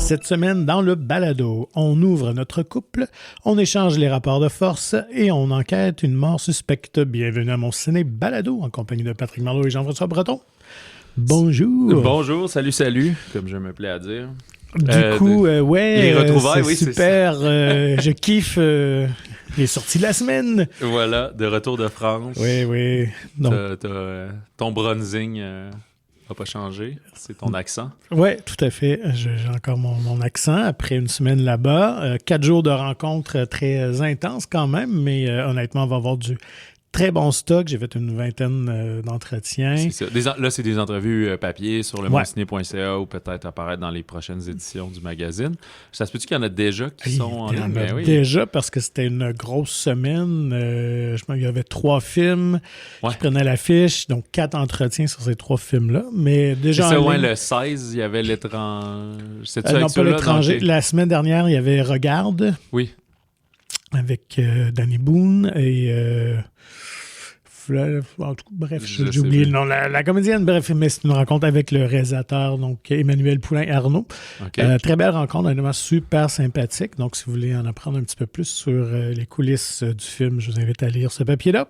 Cette semaine, dans le balado, on ouvre notre couple, on échange les rapports de force et on enquête une mort suspecte. Bienvenue à mon ciné balado en compagnie de Patrick Marleau et Jean-François Breton. Bonjour. Bonjour, salut, comme je me plais à dire. Du coup, les retrouvailles, c'est oui, super. Je kiffe les sorties de la semaine. Voilà, de retour de France. Oui. Donc, ton bronzing n'a pas changé, c'est ton accent. Oui, tout à fait. J'ai encore mon accent après une semaine là-bas. 4 jours de rencontres très intenses quand même, mais honnêtement, on va avoir du très bon stock. J'ai fait une vingtaine d'entretiens. C'est ça. Là, c'est des entrevues papier sur le monciné.ca ou peut-être apparaître dans les prochaines éditions du magazine. Ça se peut-tu qu'il y en a déjà qui sont en ligne? Ben oui. Déjà, parce que c'était une grosse semaine. Il y avait 3 films qui prenaient l'affiche, donc 4 entretiens sur ces 3 films-là. Mais déjà. C'est ça, le 16, il y avait l'étranger. Non, pas l'étranger. La semaine dernière, il y avait Regarde. Oui. Avec Danny Boone et. En tout cas, bref, j'ai oublié le nom. La comédienne, bref, mais c'est une rencontre avec le réalisateur, donc Emmanuel Poulain-Arnaud. Okay. Très belle rencontre, vraiment super sympathique. Donc, si vous voulez en apprendre un petit peu plus sur les coulisses du film, je vous invite à lire ce papier-là.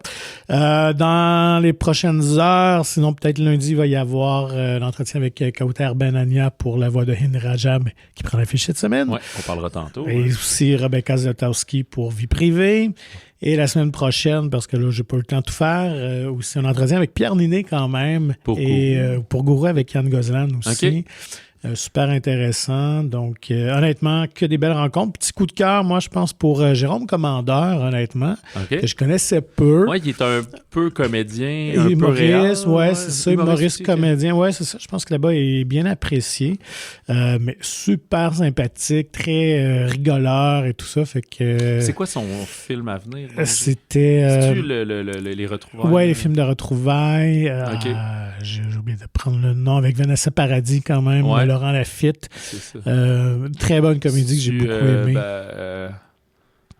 Dans les prochaines heures, sinon peut-être lundi, il va y avoir l'entretien avec Kauter Benania pour la voix de Henry Rajab qui prend l'affiche cette semaine. Oui, on parlera tantôt. Et aussi Rebecca Zlotowski pour Vie privée. Et la semaine prochaine, parce que là, j'ai pas eu le temps de tout faire, aussi un entretien avec Pierre Ninet quand même. Pour Gourou avec Yann Gozlan aussi. Okay. Super intéressant. Donc, honnêtement, que des belles rencontres. Petit coup de cœur, moi, je pense, pour Jérôme Commandeur, honnêtement, que je connaissais peu. Oui, il est un peu comédien, un peu réel. Oui, c'est ça, humoriste comédien. Oui, c'est ça. Je pense que là-bas, il est bien apprécié. Mais super sympathique, très rigoleur et tout ça. Fait que... C'est quoi son film à venir? C'était... C'est-tu les retrouvailles? Oui, les films de retrouvailles. J'ai oublié de prendre le nom avec Vanessa Paradis quand même. Ouais. Laurent Lafitte. C'est ça. Très bonne comédie que j'ai beaucoup aimée.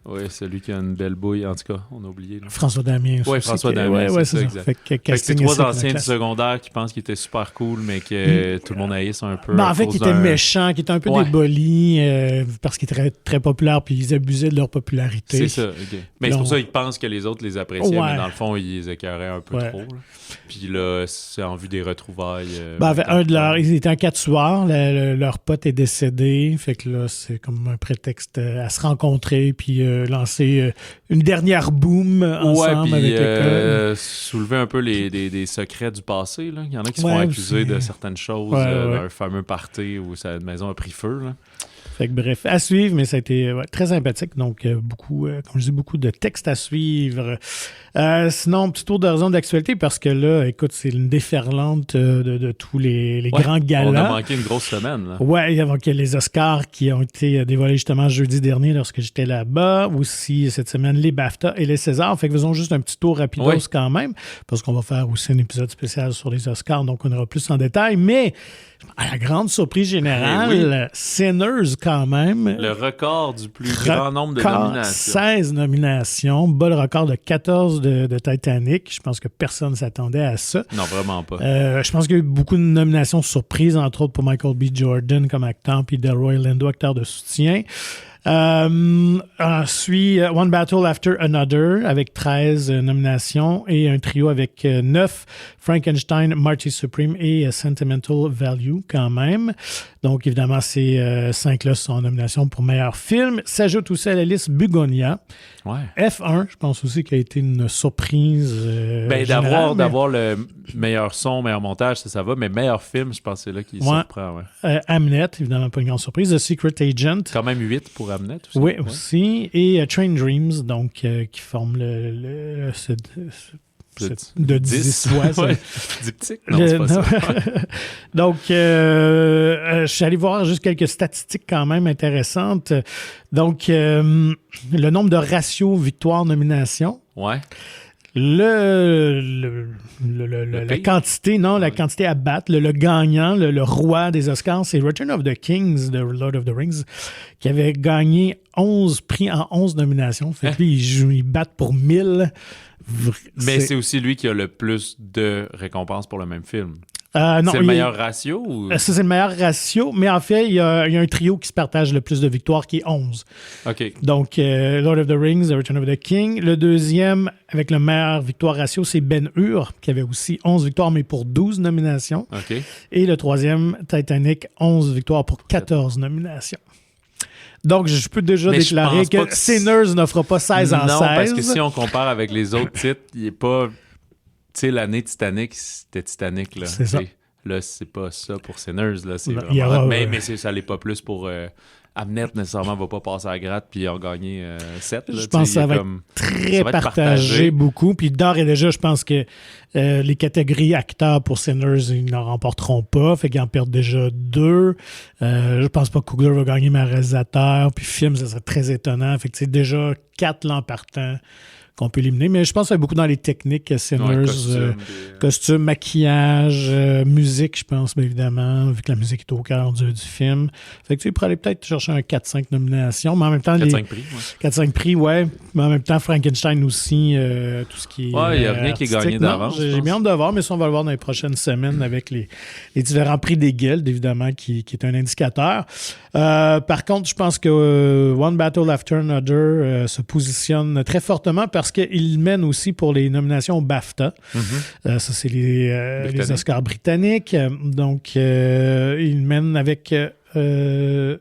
Oui, celui qui a une belle bouille. En tout cas, on a oublié. Là. François Damien. Oui, François Damien, c'est ça, exact. Fait que c'est 3 anciens du secondaire qui pensent qu'il était super cool, mais que tout le monde haïsse un peu. En fait, qui était méchant, qui était un peu déboli parce qu'ils étaient très, très populaires puis ils abusaient de leur popularité. C'est ça, OK. Mais c'est pour ça qu'ils pensent que les autres les appréciaient, mais dans le fond, ils les écœuraient un peu trop. Là. Puis là, c'est en vue des retrouvailles. Ils étaient en 4 soirs. Leur pote est décédé. Fait que là, c'est comme un prétexte à se rencontrer puis lancer une dernière boom ensemble avec l'école. Soulever un peu des secrets du passé. Là. Il y en a qui se font accuser de certaines choses. Un fameux party où sa maison a pris feu. Là. Fait que bref, à suivre, mais ça a été très sympathique. Donc, beaucoup, comme je dis, beaucoup de textes à suivre. Sinon, petit tour d'horizon d'actualité, parce que là, écoute, c'est une déferlante de tous les grands galas. On a manqué une grosse semaine. Oui, il y a les Oscars qui ont été dévoilés justement jeudi dernier lorsque j'étais là-bas. Aussi, cette semaine, les BAFTA et les Césars. Fait que faisons juste un petit tour rapidos quand même, parce qu'on va faire aussi un épisode spécial sur les Oscars, donc on ira plus en détail. Mais à la grande surprise générale, Sinners quand même. Le record du plus grand nombre de nominations. 16 nominations, bas le record de 14 de Titanic. Je pense que personne ne s'attendait à ça. Non, vraiment pas. Je pense qu'il y a eu beaucoup de nominations surprises, entre autres pour Michael B. Jordan comme acteur, puis Delroy Lindo, acteur de soutien. Ensuite, One Battle After Another avec 13 nominations et un trio avec 9, Frankenstein, Marty Supreme et Sentimental Value quand même. Donc, évidemment, ces 5-là sont en nomination pour meilleur film. S'ajoute aussi à la liste Bugonia. Ouais. F1, je pense aussi qu'il a été une surprise. D'avoir le meilleur son, meilleur montage, ça va, mais meilleur film, je pense que c'est là qu'il surprend. Ouais. Hamnet, évidemment, pas une grande surprise. The Secret Agent. Quand même 8 pour Hamnet aussi. Oui, aussi. Et Train Dreams, donc, qui forme le de 10. Diptyque? Non, c'est pas ça. Donc, je suis allé voir juste quelques statistiques quand même intéressantes. Donc, le nombre de ratios victoire-nomination. Ouais. La quantité, la quantité à battre, le gagnant, le roi des Oscars, c'est Return of the Kings de Lord of the Rings, qui avait gagné 11 prix en 11 nominations. Fait que lui, ils battent pour 1000. Mais c'est aussi lui qui a le plus de récompenses pour le même film. Non, c'est le meilleur ratio? Ou... Ça, c'est le meilleur ratio, mais en fait, il y a un trio qui se partage le plus de victoires, qui est 11. OK. Donc, Lord of the Rings, The Return of the King. Le deuxième, avec le meilleur victoire ratio, c'est Ben-Hur, qui avait aussi 11 victoires, mais pour 12 nominations. OK. Et le troisième, Titanic, 11 victoires pour 14 nominations. Donc, je peux déjà déclarer que Sinners ne fera pas 16 en 16. Non, parce que si on compare avec les autres titres, il n'est pas... Tu sais, l'année Titanic, c'était Titanic, là. C'est ça. Là, c'est pas ça pour Sinners, là. C'est Non, vraiment... Mais ça l'est pas plus pour... Amnet, nécessairement, va pas passer à la gratte puis en gagner 7. Là, je pense que ça va être très partagé beaucoup. Puis d'ores et déjà, je pense que les catégories acteurs pour Sinners, ils n'en remporteront pas. Fait qu'ils en perdent déjà 2. Je pense pas que Coogler va gagner meilleur réalisateur. Puis film, ça serait très étonnant. Fait que c'est déjà 4 l'an partant qu'on peut éliminer. Mais je pense que c'est beaucoup dans les techniques, Sinners, costumes, maquillage, musique, je pense, bien évidemment, vu que la musique est au cœur du film. Fait que tu pourrais aller peut-être chercher un 4-5 nominations, mais en même temps... 4-5 prix, 4-5 prix, ouais. Mais en même temps, Frankenstein aussi, tout ce qui est... Ouais, il n'y a rien qui est gagné d'avance. J'ai bien hâte de voir, mais ça, on va le voir dans les prochaines semaines avec les différents prix des guildes, évidemment, qui est un indicateur. Par contre, je pense que One Battle After Another se positionne très fortement parce qu'il mène aussi pour les nominations au BAFTA. Ça, c'est les Oscars britanniques. Donc, il mène avec... non,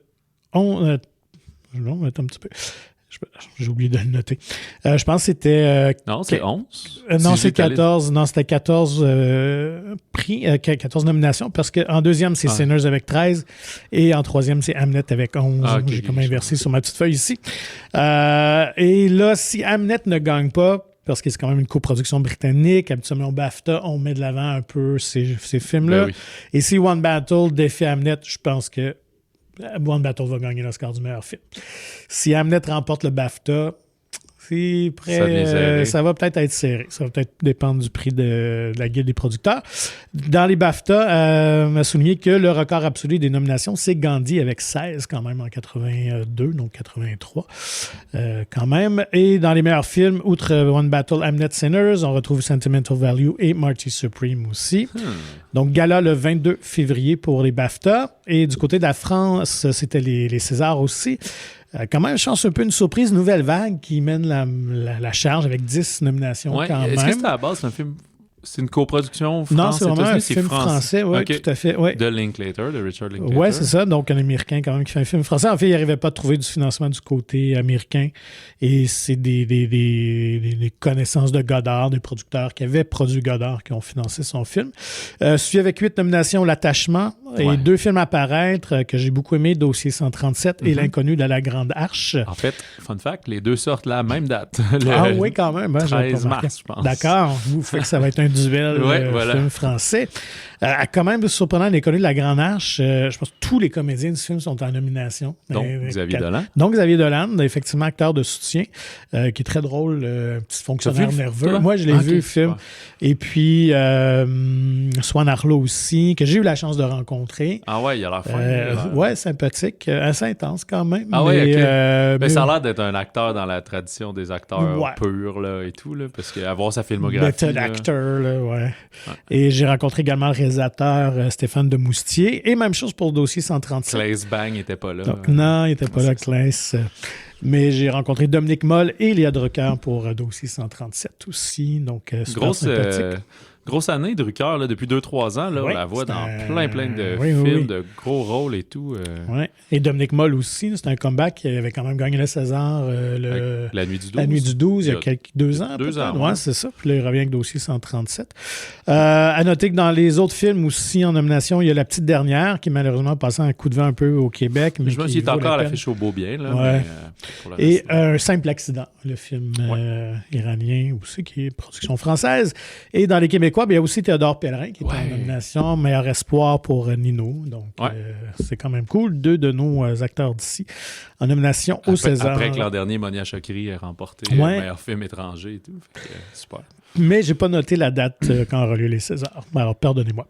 attends un petit peu. J'ai oublié de le noter. Je pense que c'était... non, c'est 11? Non, c'est 14. Non, c'était 14 prix, 14 nominations, parce qu'en deuxième, c'est Sinners avec 13, et en troisième, c'est Hamnet avec 11. J'ai comme inversé sur ma petite feuille ici. Et là, si Hamnet ne gagne pas, parce que c'est quand même une coproduction britannique, habituellement au BAFTA, on met de l'avant un peu ces films-là. Ben oui. Et si One Battle défait Hamnet, je pense que One Battle va gagner l'Oscar du meilleur film. Si Hamnet remporte le BAFTA, c'est prêt, ça va peut-être être serré. Ça va peut-être dépendre du prix de la Guilde des producteurs. Dans les BAFTA, on a souligné que le record absolu des nominations, c'est Gandhi avec 16 quand même en 82, donc 83 quand même. Et dans les meilleurs films, outre One Battle, Hamnet, Sinners, on retrouve Sentimental Value et Marty Supreme aussi. Donc gala le 22 février pour les BAFTA. Et du côté de la France, c'était les Césars aussi. Quand même, je pense un peu une surprise, nouvelle vague qui mène la charge avec 10 nominations quand même. Est-ce que c'est à la base, c'est un film... C'est une coproduction française? Non, c'est vraiment un film français, oui, tout à fait. Ouais. De Linklater, de Richard Linklater. Oui, c'est ça. Donc, un Américain quand même qui fait un film français. En fait, il n'arrivait pas à trouver du financement du côté américain. Et c'est des connaissances de Godard, des producteurs qui avaient produit Godard, qui ont financé son film. Suivi avec 8 nominations, L'Attachement et 2 films à paraître que j'ai beaucoup aimé, Dossier 137 et L'Inconnu de la Grande Arche. En fait, fun fact, les deux sortent la même date. Oui, quand même. 13 mars, je pense. D'accord. Vous fait que ça va être un duel film français. Quand même, surprenant, L'Inconnu de la Grande Arche, je pense que tous les comédiens du film sont en nomination. Donc, Xavier Dolan. Donc, Xavier Dolan, effectivement, acteur de soutien, qui est très drôle, petit fonctionnaire nerveux. Toi? Moi, je l'ai vu, le film. Ouais. Et puis, Swan Arlo aussi, que j'ai eu la chance de rencontrer. Ah ouais, il a l'air fun. Ouais, sympathique, assez intense quand même. Ah ouais, OK. Mais ça a l'air d'être un acteur dans la tradition des acteurs purs là, et tout, là, parce qu'avoir sa filmographie... Method actor, là, ouais. Et j'ai rencontré également le réalisateur Stéphane Demoustier. Et même chose pour le Dossier 137. Claes Bang n'était pas là. Donc, non, il n'était pas là, Claes. Mais j'ai rencontré Dominique Moll et Léa Drucker pour Dossier 137 aussi. Donc, super sympathique. Grosse année, Drucker, là, depuis 2-3 ans. Là, on la voit dans plein de films, de gros rôles et tout. Ouais. Et Dominique Moll aussi, c'est un comeback. Il avait quand même gagné le César La Nuit du 12. La Nuit du 12, il y a 2 ans. 2 ans. Ouais, c'est ça. Puis là, il revient avec Dossier 137. À noter que dans les autres films aussi en nomination, il y a La Petite Dernière, qui malheureusement passé un coup de vent un peu au Québec. Mais je me suis dit encore à l'affiche au Beau-Bien. Là, ouais. Et Un Simple Accident, le film iranien aussi, qui est production française. Et dans les Québécois, il y a aussi Théodore Pellerin qui est en nomination, meilleur espoir pour Nino. Donc, c'est quand même cool. 2 de nos acteurs d'ici en nomination au César. Après que l'an dernier, Monia Chokri ait remporté meilleur film étranger et tout. Fait que, super. Mais j'ai pas noté la date quand aura lieu les Césars. Alors, pardonnez-moi.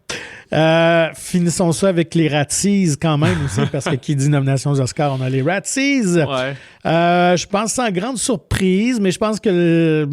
Finissons ça avec les Razzies quand même aussi, parce que qui dit nomination aux Oscars, on a les Razzies. Ouais. Je pense sans grande surprise, mais je pense que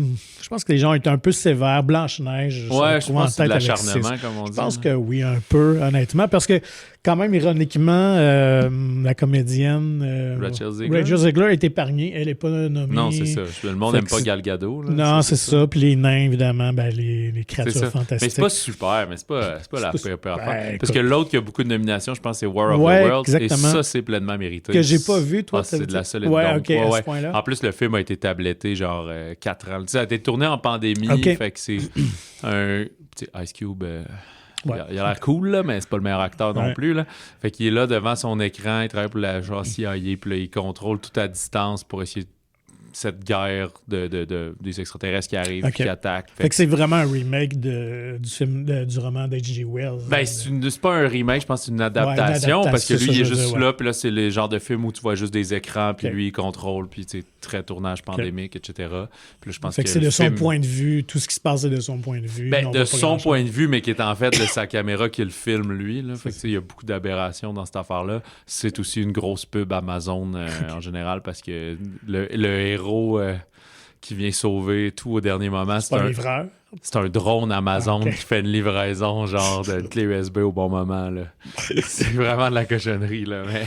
les gens étaient un peu sévères. Blanche-Neige, je pense que c'est de l'acharnement, comme on dit. Je pense que oui, un peu, honnêtement, parce que quand même, ironiquement, la comédienne Rachel Zegler est épargnée. Elle n'est pas nommée. Non, c'est ça. Le monde n'aime pas Gal Gadot. Là, non, c'est ça. Puis les nains, évidemment, les créatures fantastiques. Mais c'est pas super, mais c'est pas la pire affaire. Parce que l'autre qui a beaucoup de nominations, je pense, c'est War of the Worlds. Exactement. Et ça, c'est pleinement mérité. Que j'ai pas vu, toi. C'est de la solide. À ce point-là. En plus, le film a été tabletté genre 4 ans. Ça a été tourné en pandémie. Fait que c'est un Ice Cube. Il a l'air cool, là, mais c'est pas le meilleur acteur non plus. Là. Fait qu'il est là devant son écran, il travaille pour la CIA, puis là, il contrôle tout à distance pour essayer cette guerre des extraterrestres qui arrivent et qui attaquent. Fait que c'est vraiment un remake du film du roman d'H.G. Wells. Ben, c'est pas un remake, je pense que c'est une adaptation, parce que lui, il est juste là, puis là, c'est le genre de film où tu vois juste des écrans, puis lui, il contrôle, puis tu sais, très tournage pandémique, etc. Puis là, je pense que c'est de son point de vue, tout ce qui se passe, c'est de son point de vue. Ben, de son point de vue, mais qui est en fait de sa caméra qui le filme, lui. Là. Fait que il y a beaucoup d'aberrations dans cette affaire-là. C'est aussi une grosse pub Amazon en général, parce que le héros qui vient sauver tout au dernier moment, c'est un livreur. C'est un drone Amazon qui fait une livraison genre de clé USB au bon moment. Là. C'est vraiment de la cochonnerie. Là, mais...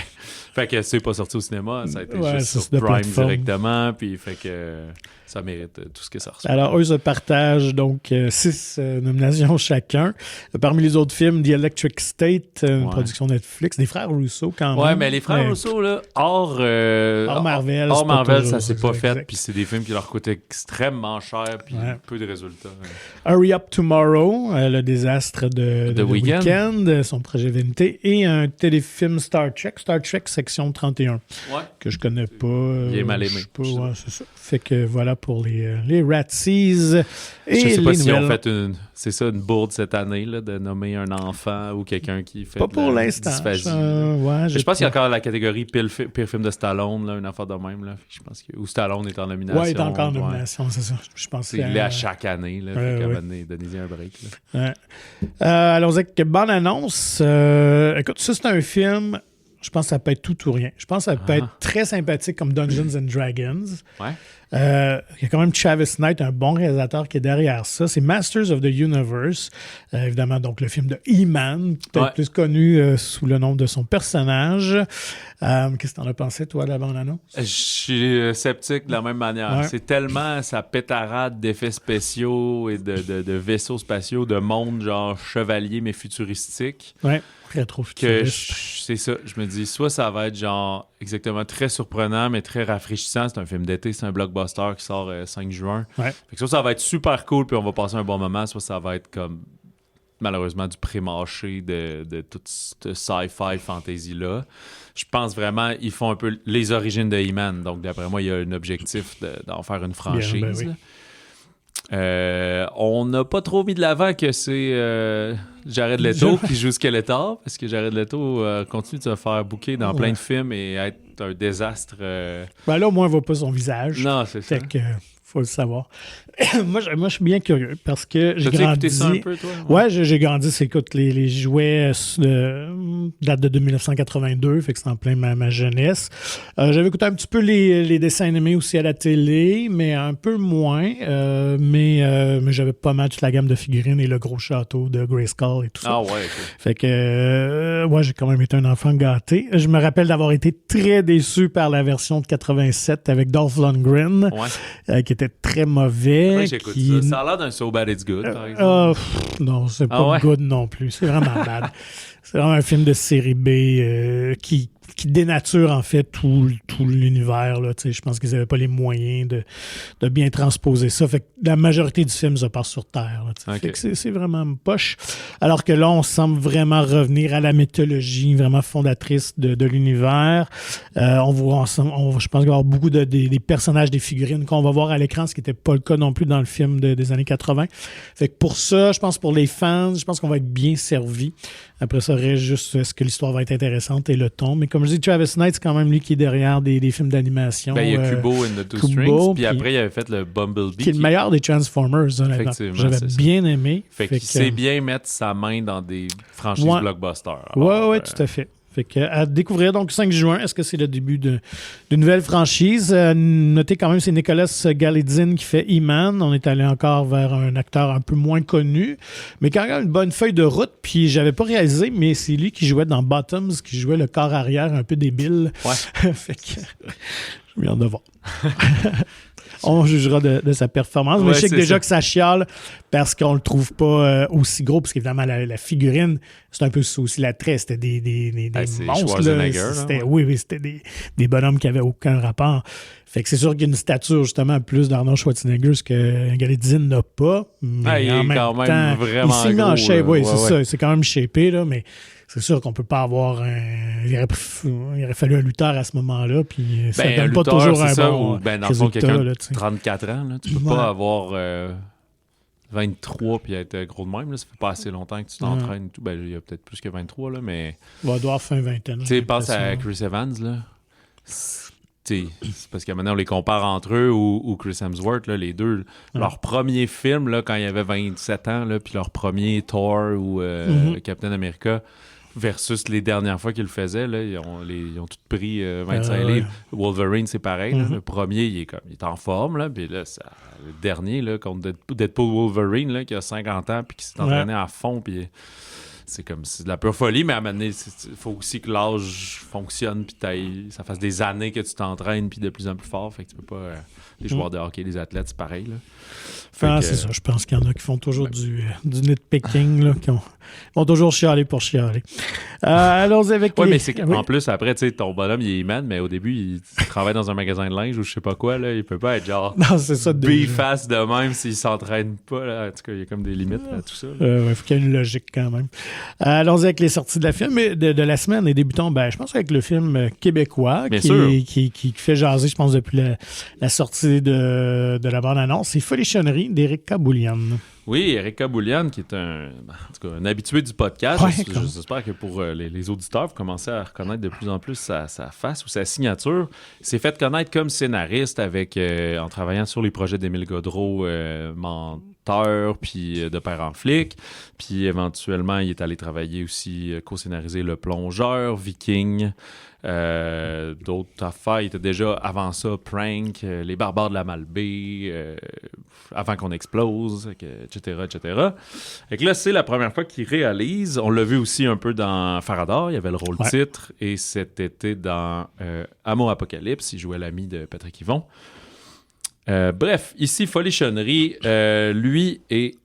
Fait que c'est pas sorti au cinéma, ça a été juste sur Prime directement, puis fait que ça mérite tout ce que ça reçoit. Alors, eux se partagent donc 6 nominations chacun. Parmi les autres films, The Electric State, une production Netflix, des frères Russo quand même. Ouais, mais les frères Russo, là, hors Marvel, ça s'est pas fait, puis c'est des films qui leur coûtent extrêmement cher, puis peu de résultats. Hurry Up Tomorrow, le désastre de The Weeknd, son projet Vanité, et un téléfilm Star Trek section 31, que je connais pas. Il est mal aimé. C'est ça. Fait que voilà pour les Razzies. Et je sais pas si nouvelles... on fait une bourde cette année là, de nommer un enfant ou quelqu'un qui fait pas pour l'instant. Dysphasie. Je pense qu'il y a encore la catégorie pire film de Stallone, là, une affaire de même. Là. Je pense où Stallone est en nomination. Oui, il est encore en nomination, c'est ça. Je pense il l'est à chaque année. Là, donnez-y un break. Allons avec bonne annonce. Écoute, ça, c'est un film... Je pense que ça peut être tout ou rien. Je pense que ça peut être très sympathique comme Dungeons and Dragons. Ouais. Il y a quand même Travis Knight, un bon réalisateur qui est derrière ça. C'est Masters of the Universe. Évidemment, donc le film de He-Man, peut-être plus connu sous le nom de son personnage. Qu'est-ce que t'en as pensé, toi, de la bande-annonce? Je suis sceptique de la même manière. C'est tellement sa pétarade d'effets spéciaux et de vaisseaux spatiaux, de monde genre chevalier mais futuristique. Ouais. Rétro-futuriste. C'est ça. Je me dis, soit ça va être genre exactement très surprenant, mais très rafraîchissant. C'est un film d'été, c'est un blockbuster qui sort 5 juin. Ouais. Fait que soit ça va être super cool, puis on va passer un bon moment, soit ça va être comme malheureusement du pré-mâché de toute cette sci-fi fantasy-là. Je pense vraiment ils font un peu les origines de He-Man. Donc d'après moi, il y a un objectif d'en faire une franchise. Bien, ben oui. On n'a pas trop mis de l'avant que c'est Jared Leto qui joue Skeletor, parce que Jared Leto continue de se faire booker dans plein de films et être un désastre. Ben là, au moins, on ne voit pas son visage. Non, c'est ça. Fait que, faut le savoir. moi, je suis bien curieux parce que j'ai grandi... T'as écouté ça un peu, toi? Ouais, j'ai grandi. Écoute, les jouets datent de 1982, fait que c'est en plein ma jeunesse. J'avais écouté un petit peu les dessins animés aussi à la télé, mais un peu moins. Mais j'avais pas mal toute la gamme de figurines et le gros château de Grayskull et tout ça. Ah ouais, okay. Fait que, j'ai quand même été un enfant gâté. Je me rappelle d'avoir été très déçu par la version de 87 avec Dolph Lundgren, qui était très mauvais. Oui, j'écoute ça. Ça a l'air d'un So Bad It's Good, par exemple. Non, c'est pas good non plus. C'est vraiment bad. C'est vraiment un film de série B qui dénature en fait tout l'univers. Là. Je pense qu'ils n'avaient pas les moyens de bien transposer ça. Fait que la majorité du film se passe sur Terre. Là, fait que c'est vraiment poche. Alors que là, on semble vraiment revenir à la mythologie vraiment fondatrice de l'univers. Je pense qu'il va y avoir beaucoup des personnages, des figurines qu'on va voir à l'écran, ce qui n'était pas le cas non plus dans le film des années 80. Fait que pour ça, je pense pour les fans, je pense qu'on va être bien servi. Après ça, saurais juste est-ce que l'histoire va être intéressante et le ton. Mais comme je dis, Travis Knight, c'est quand même lui qui est derrière des films d'animation. Il y a Kubo and the Two Strings, puis après, il avait fait le Bumblebee. Qui est le meilleur des Transformers, j'avais bien aimé. Fait qu'il sait bien mettre sa main dans des franchises blockbusters. Oui, tout à fait. Fait que, à découvrir donc 5 juin, est-ce que c'est le début d'une nouvelle franchise? Notez quand même, c'est Nicolas Galitzine qui fait He-Man. On est allé encore vers un acteur un peu moins connu, mais quand même une bonne feuille de route. Puis j'avais pas réalisé, mais c'est lui qui jouait dans Bottoms, qui jouait le corps arrière un peu débile. Ouais. Fait que je viens de voir. On jugera de sa performance. Mais je sais que déjà que ça chiale parce qu'on le trouve pas aussi gros, parce qu'évidemment, la figurine, c'est un peu aussi l'attrait. C'était des monstres. Là. Oui, c'était des bonhommes qui n'avaient aucun rapport. Fait que c'est sûr qu'il y a une stature, justement, plus d'Arnold Schwarzenegger, ce que Galitzine n'a pas. Mais en même temps, vraiment il s'est mis en shape. Oui, c'est ça. C'est quand même shapé, là, mais c'est sûr qu'on peut pas avoir il aurait fallu un lutteur à ce moment-là, puis ça donne pas toujours un bon dans le fond, quelqu'un de 34 ans, là, tu peux pas avoir 23 puis être gros de même. Là, ça fait pas assez longtemps que tu t'entraînes et tout. Ben, il y a peut-être plus que 23, là, mais... Il va avoir fin vingtaine. Tu sais, pense à Chris Evans, là. C'est parce qu'à maintenant on les compare entre eux ou Chris Hemsworth, là, les deux. Leur premier film, là, quand il avait 27 ans, là, puis leur premier Thor ou Captain America, versus les dernières fois qu'ils le faisaient, là, ils ont tous pris 25 livres. Wolverine, c'est pareil. Là, le premier, il est en forme. Là, puis là, le dernier, là, contre Deadpool Wolverine, là, qui a 50 ans puis qui s'est entraîné à fond. Puis c'est de la pure folie, mais à un moment donné, il faut aussi que l'âge fonctionne puis ça fasse des années que tu t'entraînes puis de plus en plus fort. Fait que tu peux pas... les joueurs de hockey, les athlètes, c'est pareil. Là. C'est ça. Je pense qu'il y en a qui font toujours du nitpicking, là, qui vont toujours chialer pour chialer. Allons avec mais c'est en plus, après, tu sais, ton bonhomme, il est man, mais au début, il travaille dans un magasin de linge ou je sais pas quoi, là. Il peut pas être genre face de même s'il s'entraîne pas, là. En tout cas, il y a comme des limites à tout ça. Il faut qu'il y ait une logique quand même. Allons avec les sorties de la film de la semaine et débutons, je pense, avec le film québécois qui fait jaser, je pense, depuis la sortie de la bande-annonce. C'est Folichonnerie d'Éric Kaboulian. Oui, Éric Kaboulian, qui est un habitué du podcast. J'espère que pour les auditeurs, vous commencez à reconnaître de plus en plus sa face ou sa signature. Il s'est fait connaître comme scénariste en travaillant sur les projets d'Émile Gaudreau, Menteur, puis De Père en flic. Puis éventuellement, il est allé travailler aussi, co-scénariser Le Plongeur, Viking, d'autres affaires. Il était déjà avant ça Prank, Les Barbares de la Malbaie, Avant qu'on explose, etc. Et que là, c'est la première fois qu'il réalise. On l'a vu aussi un peu dans Faradar, il y avait le rôle titre, et cet été dans Amour Apocalypse, il jouait l'ami de Patrick Yvon. Bref, ici, Folichonnerie, lui et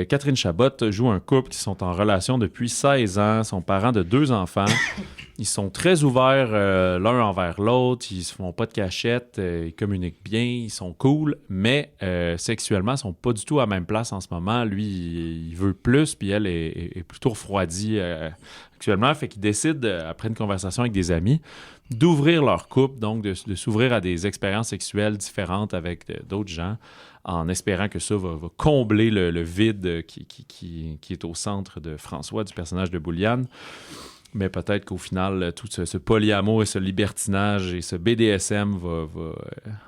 Catherine Chabot jouent un couple qui sont en relation depuis 16 ans, sont parents de 2 enfants. Ils sont très ouverts l'un envers l'autre, ils se font pas de cachette, ils communiquent bien, ils sont cool, mais sexuellement, ils sont pas du tout à la même place en ce moment. Lui, il veut plus, puis elle est plutôt refroidie actuellement. Fait qu'ils décident, après une conversation avec des amis, d'ouvrir leur couple, donc de s'ouvrir à des expériences sexuelles différentes avec d'autres gens, en espérant que ça va combler le vide qui est au centre de François, du personnage de Bouliane. Mais peut-être qu'au final, tout ce polyamour et ce libertinage et ce BDSM va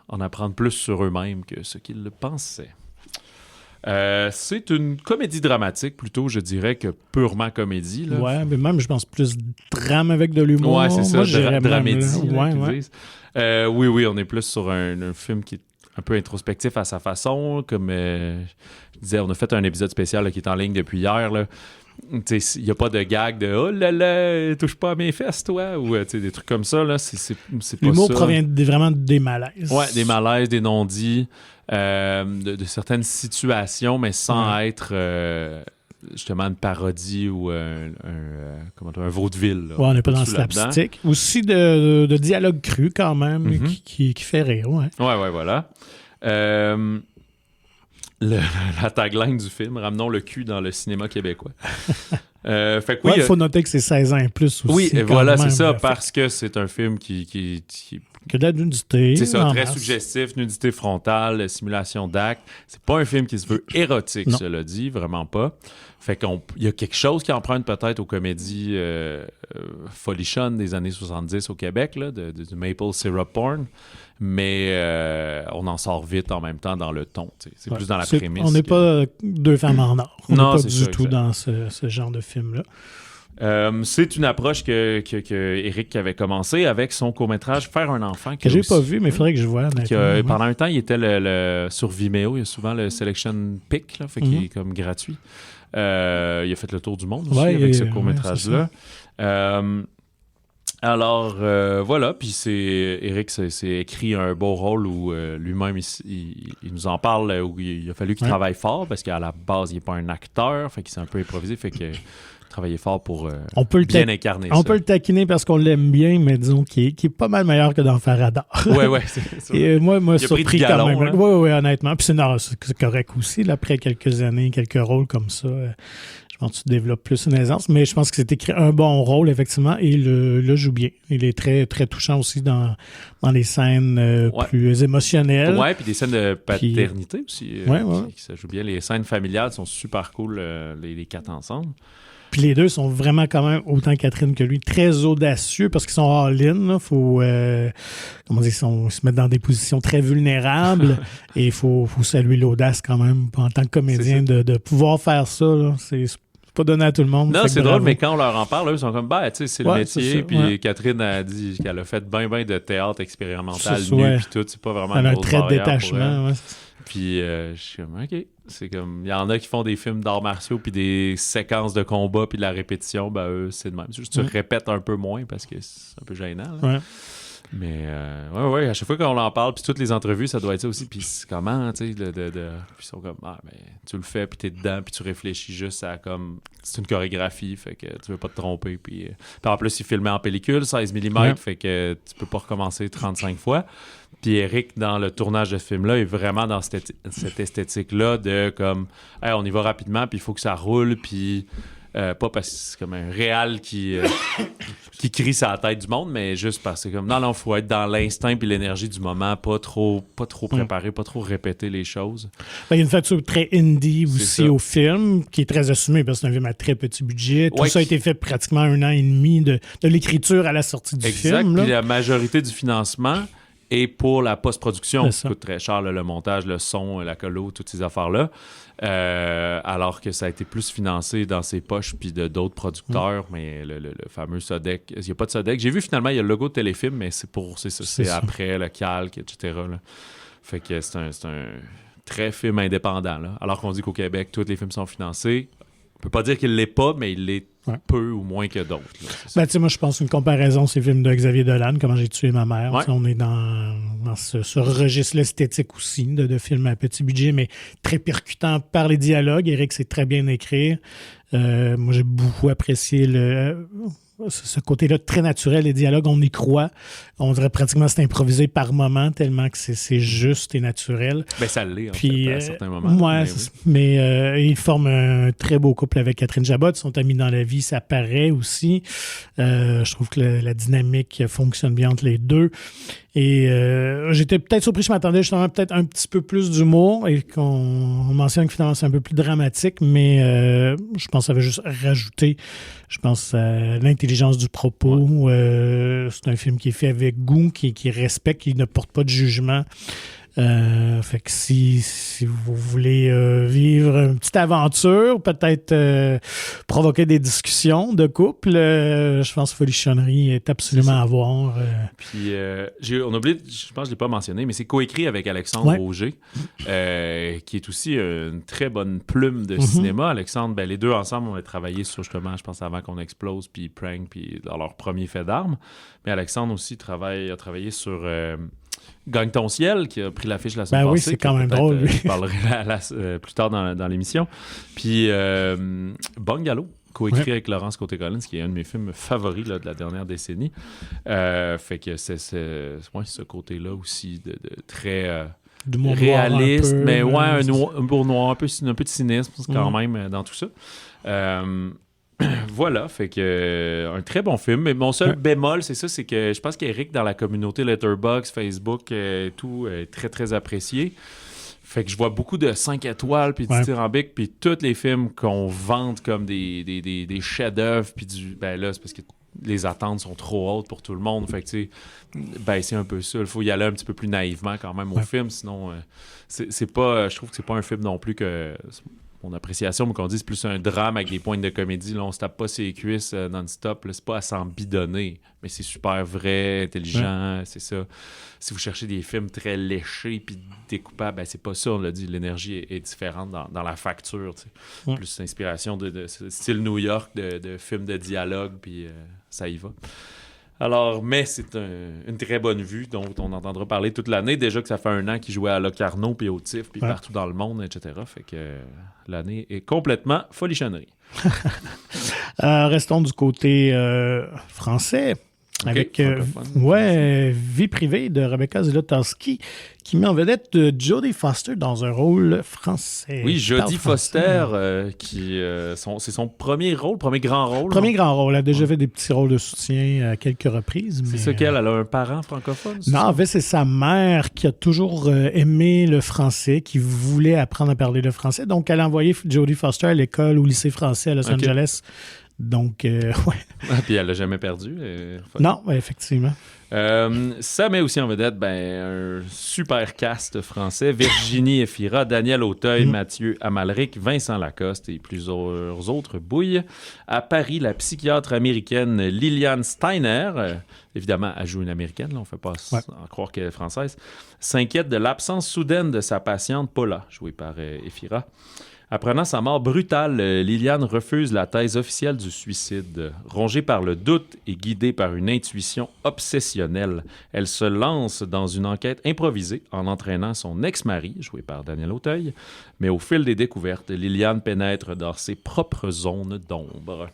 en apprendre plus sur eux-mêmes que ce qu'ils le pensaient. C'est une comédie dramatique plutôt, je dirais, que purement comédie. Là. Ouais, mais même, je pense, plus drame avec de l'humour. Ouais, c'est ça, dramédie. Oui, on est plus sur un film qui est un peu introspectif à sa façon. Comme je disais, on a fait un épisode spécial là, qui est en ligne depuis hier, là. Il n'y a pas de gag de « Oh là là, touche pas à mes fesses, toi! » ou des trucs comme ça. Là, c'est pas l'humour ça. Provient vraiment des malaises. Ouais, des malaises, des non-dits, de certaines situations, mais sans être justement une parodie ou un vaudeville. Là, on n'est pas dans le slapstick. Aussi de dialogue cru quand même, qui fait rire. Ouais, voilà. La tagline du film, « Ramenons le cul dans le cinéma québécois ». Fait que oui, il faut noter que c'est 16 ans et plus aussi. Oui, voilà, c'est ça, parce que c'est un film qui que de la nudité. C'est ça, très suggestif, nudité frontale, simulation d'acte. C'est pas un film qui se veut érotique, cela dit, vraiment pas. Fait qu'il y a quelque chose qui emprunte peut-être aux comédies folichonnes des années 70 au Québec, là, du maple syrup porn, mais on en sort vite en même temps dans le ton. C'est plus dans la prémisse. On n'est pas deux femmes en or. On non, n'est pas du ça, tout exact. dans ce genre de film-là. C'est une approche que Éric avait commencé avec son court-métrage Faire un enfant. Que j'ai pas vu, mais il faudrait que je voie. Pendant un temps, il était sur Vimeo. Il y a souvent le Selection Pick, là, fait qu'il est comme gratuit. Il a fait le tour du monde aussi avec ce court-métrage-là. Alors, voilà. Puis Éric s'est écrit un beau rôle où lui-même, il nous en parle, où il a fallu qu'il travaille fort parce qu'à la base, il n'est pas un acteur. Fait qu'il s'est un peu improvisé. Fait que travailler fort pour bien incarner ça. On peut le taquiner parce qu'on l'aime bien, mais disons qu'il est pas mal meilleur que dans Faradar. Ouais, c'est Et moi, il a surpris pris du galon, quand même. Oui, honnêtement. Puis c'est correct aussi. Là, après quelques années, quelques rôles comme ça, je pense que tu développes plus une aisance. Mais je pense que c'est écrit un bon rôle, effectivement, et il le joue bien. Il est très, très touchant aussi dans les scènes plus émotionnelles. Ouais, puis des scènes de paternité aussi. Qui se jouent bien. Les scènes familiales sont super cool, les quatre ensemble. Puis les deux sont vraiment quand même, autant Catherine que lui, très audacieux parce qu'ils sont all-in. Il faut ils se mettent dans des positions très vulnérables et il faut saluer l'audace quand même en tant que comédien de pouvoir faire ça. Là. C'est pas donné à tout le monde. Non, c'est drôle, mais quand on leur en parle, eux, ils sont comme, c'est le métier. Puis Catherine a dit qu'elle a fait bien de théâtre expérimental nu, puis tout. C'est pas vraiment elle a un trait de détachement. Puis je suis comme, OK. C'est comme, il y en a qui font des films d'arts martiaux puis des séquences de combat puis de la répétition, eux, c'est de même. Juste, tu répètes un peu moins parce que c'est un peu gênant. Là. Ouais. Mais, à chaque fois qu'on en parle, puis toutes les entrevues, ça doit être ça aussi. Puis comment, tu sais, puis ils sont comme, tu le fais, puis t'es dedans, puis tu réfléchis juste à comme, c'est une chorégraphie, fait que tu veux pas te tromper. Puis en plus, il filmait en pellicule, 16 mm, fait que tu peux pas recommencer 35 fois. Puis Éric, dans le tournage de ce film-là, est vraiment dans cette esthétique-là de comme, on y va rapidement, puis il faut que ça roule, puis pas parce que c'est comme un réal qui crie sur la tête du monde, mais juste parce que comme, non, faut être dans l'instinct puis l'énergie du moment, pas trop préparer, pas trop répéter les choses. Il y a une facture très indie aussi au film, qui est très assumée parce que c'est un film à très petit budget. Tout ça a été fait pratiquement 1 an et demi de l'écriture à la sortie du film. Puis la majorité du financement et pour la post-production, qui coûte très cher, le montage, le son, la colo, toutes ces affaires-là. Alors que ça a été plus financé dans ses poches puis de d'autres producteurs, mais le fameux Sodec, il n'y a pas de Sodec. J'ai vu finalement, il y a le logo de Téléfilm, mais c'est après le calque, etc. Là. Fait que c'est un très film indépendant. Là. Alors qu'on dit qu'au Québec, tous les films sont financés. On peut pas dire qu'il l'est pas, mais il l'est peu ou moins que d'autres. Moi, je pense une comparaison, c'est le film de Xavier Dolan, Comment j'ai tué ma mère. Ouais. On est dans ce registre esthétique aussi, de films à petit budget, mais très percutant par les dialogues. Éric sait très bien écrire. Moi, j'ai beaucoup apprécié ce côté-là très naturel, les dialogues, on y croit. On dirait pratiquement que c'est improvisé par moment, tellement que c'est juste et naturel. Ça l'est, en fait, à certains moments. Mais ils forment un très beau couple avec Catherine Jabot. Ils sont amis dans la vie, ça paraît aussi. Je trouve que la dynamique fonctionne bien entre les deux. Et j'étais peut-être surpris, je m'attendais justement peut-être un petit peu plus d'humour et qu'on mentionne que finalement c'est un peu plus dramatique, mais je pense que ça va juste rajouter, à l'intelligence du propos. C'est un film qui est fait avec goût, qui respecte, qui ne porte pas de jugement. Fait que si vous voulez vivre une petite aventure, peut-être provoquer des discussions de couple, je pense que Folichonnerie est absolument à voir. Puis on a oublié, je pense que je ne l'ai pas mentionné, mais c'est coécrit avec Alexandre Auger, qui est aussi une très bonne plume de cinéma. Alexandre, les deux ensemble, on a travaillé sur justement, je pense avant qu'on explose, puis Prank, puis dans leur premier fait d'armes. Mais Alexandre aussi a travaillé sur Gagne ton ciel, qui a pris l'affiche la semaine passée. Oui, c'est quand même drôle. Je parlerai plus tard dans l'émission. Puis Bungalow, coécrit avec Laurence Côté-Collins, qui est un de mes films favoris de la dernière décennie. Fait que c'est ce côté-là aussi de très réaliste, peu, mais un humour noir, un peu de cynisme quand même dans tout ça. Voilà, fait que un très bon film. Mais mon seul bémol, c'est ça, c'est que je pense qu'Éric, dans la communauté Letterboxd, Facebook, tout, est très, très apprécié. Fait que je vois beaucoup de 5 étoiles, puis du dithyrambique, puis tous les films qu'on vante comme des chefs-d'œuvre, puis ben là, c'est parce que les attentes sont trop hautes pour tout le monde. Fait que, tu sais, ben, c'est un peu ça. Il faut y aller un petit peu plus naïvement quand même au film, sinon, c'est pas... Je trouve que c'est pas un film non plus que... Mon appréciation, mais qu'on dit, c'est plus un drame avec des pointes de comédie. Là, on se tape pas ses cuisses non-stop. Là, c'est pas à s'en bidonner, mais c'est super vrai, intelligent, c'est ça. Si vous cherchez des films très léchés puis découpables, ben, c'est pas ça, on l'a dit. L'énergie est différente dans la facture. Plus inspiration de style New York, de films de dialogue, puis ça y va. Alors, mais c'est une très bonne vue dont on entendra parler toute l'année. Déjà que ça fait 1 an qu'il jouait à Locarno, puis au TIFF, puis partout dans le monde, etc. Fait que l'année est complètement folichonnerie. Restons du côté français. Avec Vie privée de Rebecca Zlotowski qui met en vedette Jodie Foster dans un rôle français. Oui, Jodie Foster, c'est son premier grand rôle. Premier grand rôle. Elle a déjà fait des petits rôles de soutien à quelques reprises. C'est ça qu'elle a un parent francophone? Non, en fait, c'est sa mère qui a toujours aimé le français, qui voulait apprendre à parler le français. Donc, elle a envoyé Jodie Foster à l'école, au lycée français à Los Angeles. Donc, puis elle l'a jamais perdu. Non, effectivement. Ça met aussi en vedette un super cast français. Virginie Efira, Daniel Auteuil, Mathieu Amalric, Vincent Lacoste et plusieurs autres bouilles. À Paris, la psychiatre américaine Liliane Steiner, évidemment, elle joue une américaine, là, on ne fait pas en croire qu'elle est française, s'inquiète de l'absence soudaine de sa patiente Paula, jouée par Efira. Apprenant sa mort brutale, Liliane refuse la thèse officielle du suicide. Rongée par le doute et guidée par une intuition obsessionnelle, elle se lance dans une enquête improvisée en entraînant son ex-mari, joué par Daniel Auteuil. Mais au fil des découvertes, Liliane pénètre dans ses propres zones d'ombre.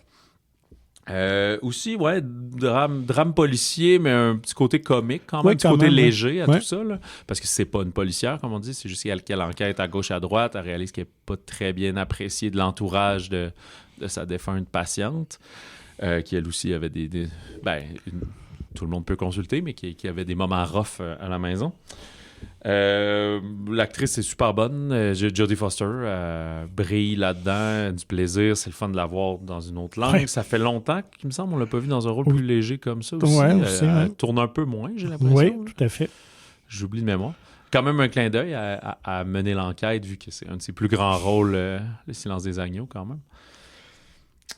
Aussi, drame policier, mais un petit côté comique quand même, un petit côté léger à tout ça, là, parce que c'est pas une policière, comme on dit, c'est juste qu'elle enquête à gauche, à droite, elle réalise qu'elle n'est pas très bien appréciée de l'entourage de sa défunte patiente, qui elle aussi avait tout le monde peut consulter, mais qui avait des moments rough à la maison. L'actrice est super bonne. Jodie Foster brille là-dedans, du plaisir, c'est le fun de la voir dans une autre langue. Ça fait longtemps qu'il me semble on l'a pas vu dans un rôle plus léger comme ça aussi. Elle tourne un peu moins, j'ai l'impression. Oui, tout à fait. J'oublie de mémoire. Quand même un clin d'œil à mener l'enquête, vu que c'est un de ses plus grands rôles, Le silence des agneaux, quand même.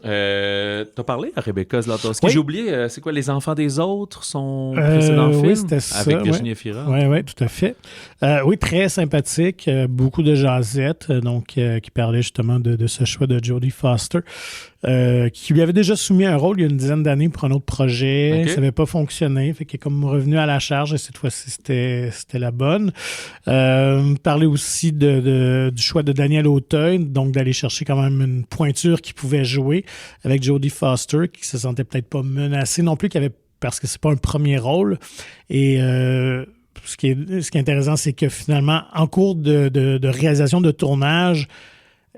T'as parlé à Rebecca Zlotowski. J'ai oublié, c'est quoi, Les enfants des autres, son précédent film? Oui, c'était ça. Avec Virginie Efira. Oui, tout à fait. Oui, très sympathique. Beaucoup de jasettes, qui parlait justement de ce choix de Jodie Foster, qui lui avait déjà soumis un rôle il y a une dizaine d'années pour un autre projet. Ça n'avait pas fonctionné. Fait qu'il est comme revenu à la charge et cette fois-ci, c'était la bonne. Parlait aussi du choix de Daniel Auteuil, donc d'aller chercher quand même une pointure qui pouvait jouer avec Jodie Foster, qui se sentait peut-être pas menacée non plus, parce que c'est pas un premier rôle. Et ce qui est intéressant, c'est que finalement, en cours de réalisation de tournage,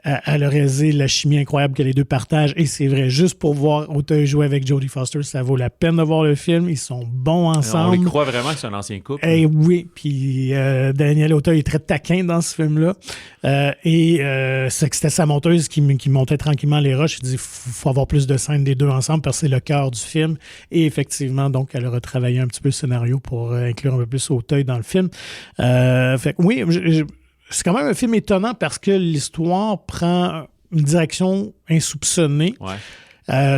elle a réalisé la chimie incroyable que les deux partagent. Et c'est vrai, juste pour voir Auteuil jouer avec Jodie Foster, ça vaut la peine de voir le film. Ils sont bons ensemble. On les croit vraiment que c'est un ancien couple. Oui, puis Daniel Auteuil est très taquin dans ce film-là. C'est que c'était sa monteuse qui montait tranquillement les roches. Il dit faut avoir plus de scènes des deux ensemble parce que c'est le cœur du film. Et effectivement, donc, elle a retravaillé un petit peu le scénario pour inclure un peu plus Auteuil dans le film. Fait que oui, c'est quand même un film étonnant parce que l'histoire prend une direction insoupçonnée.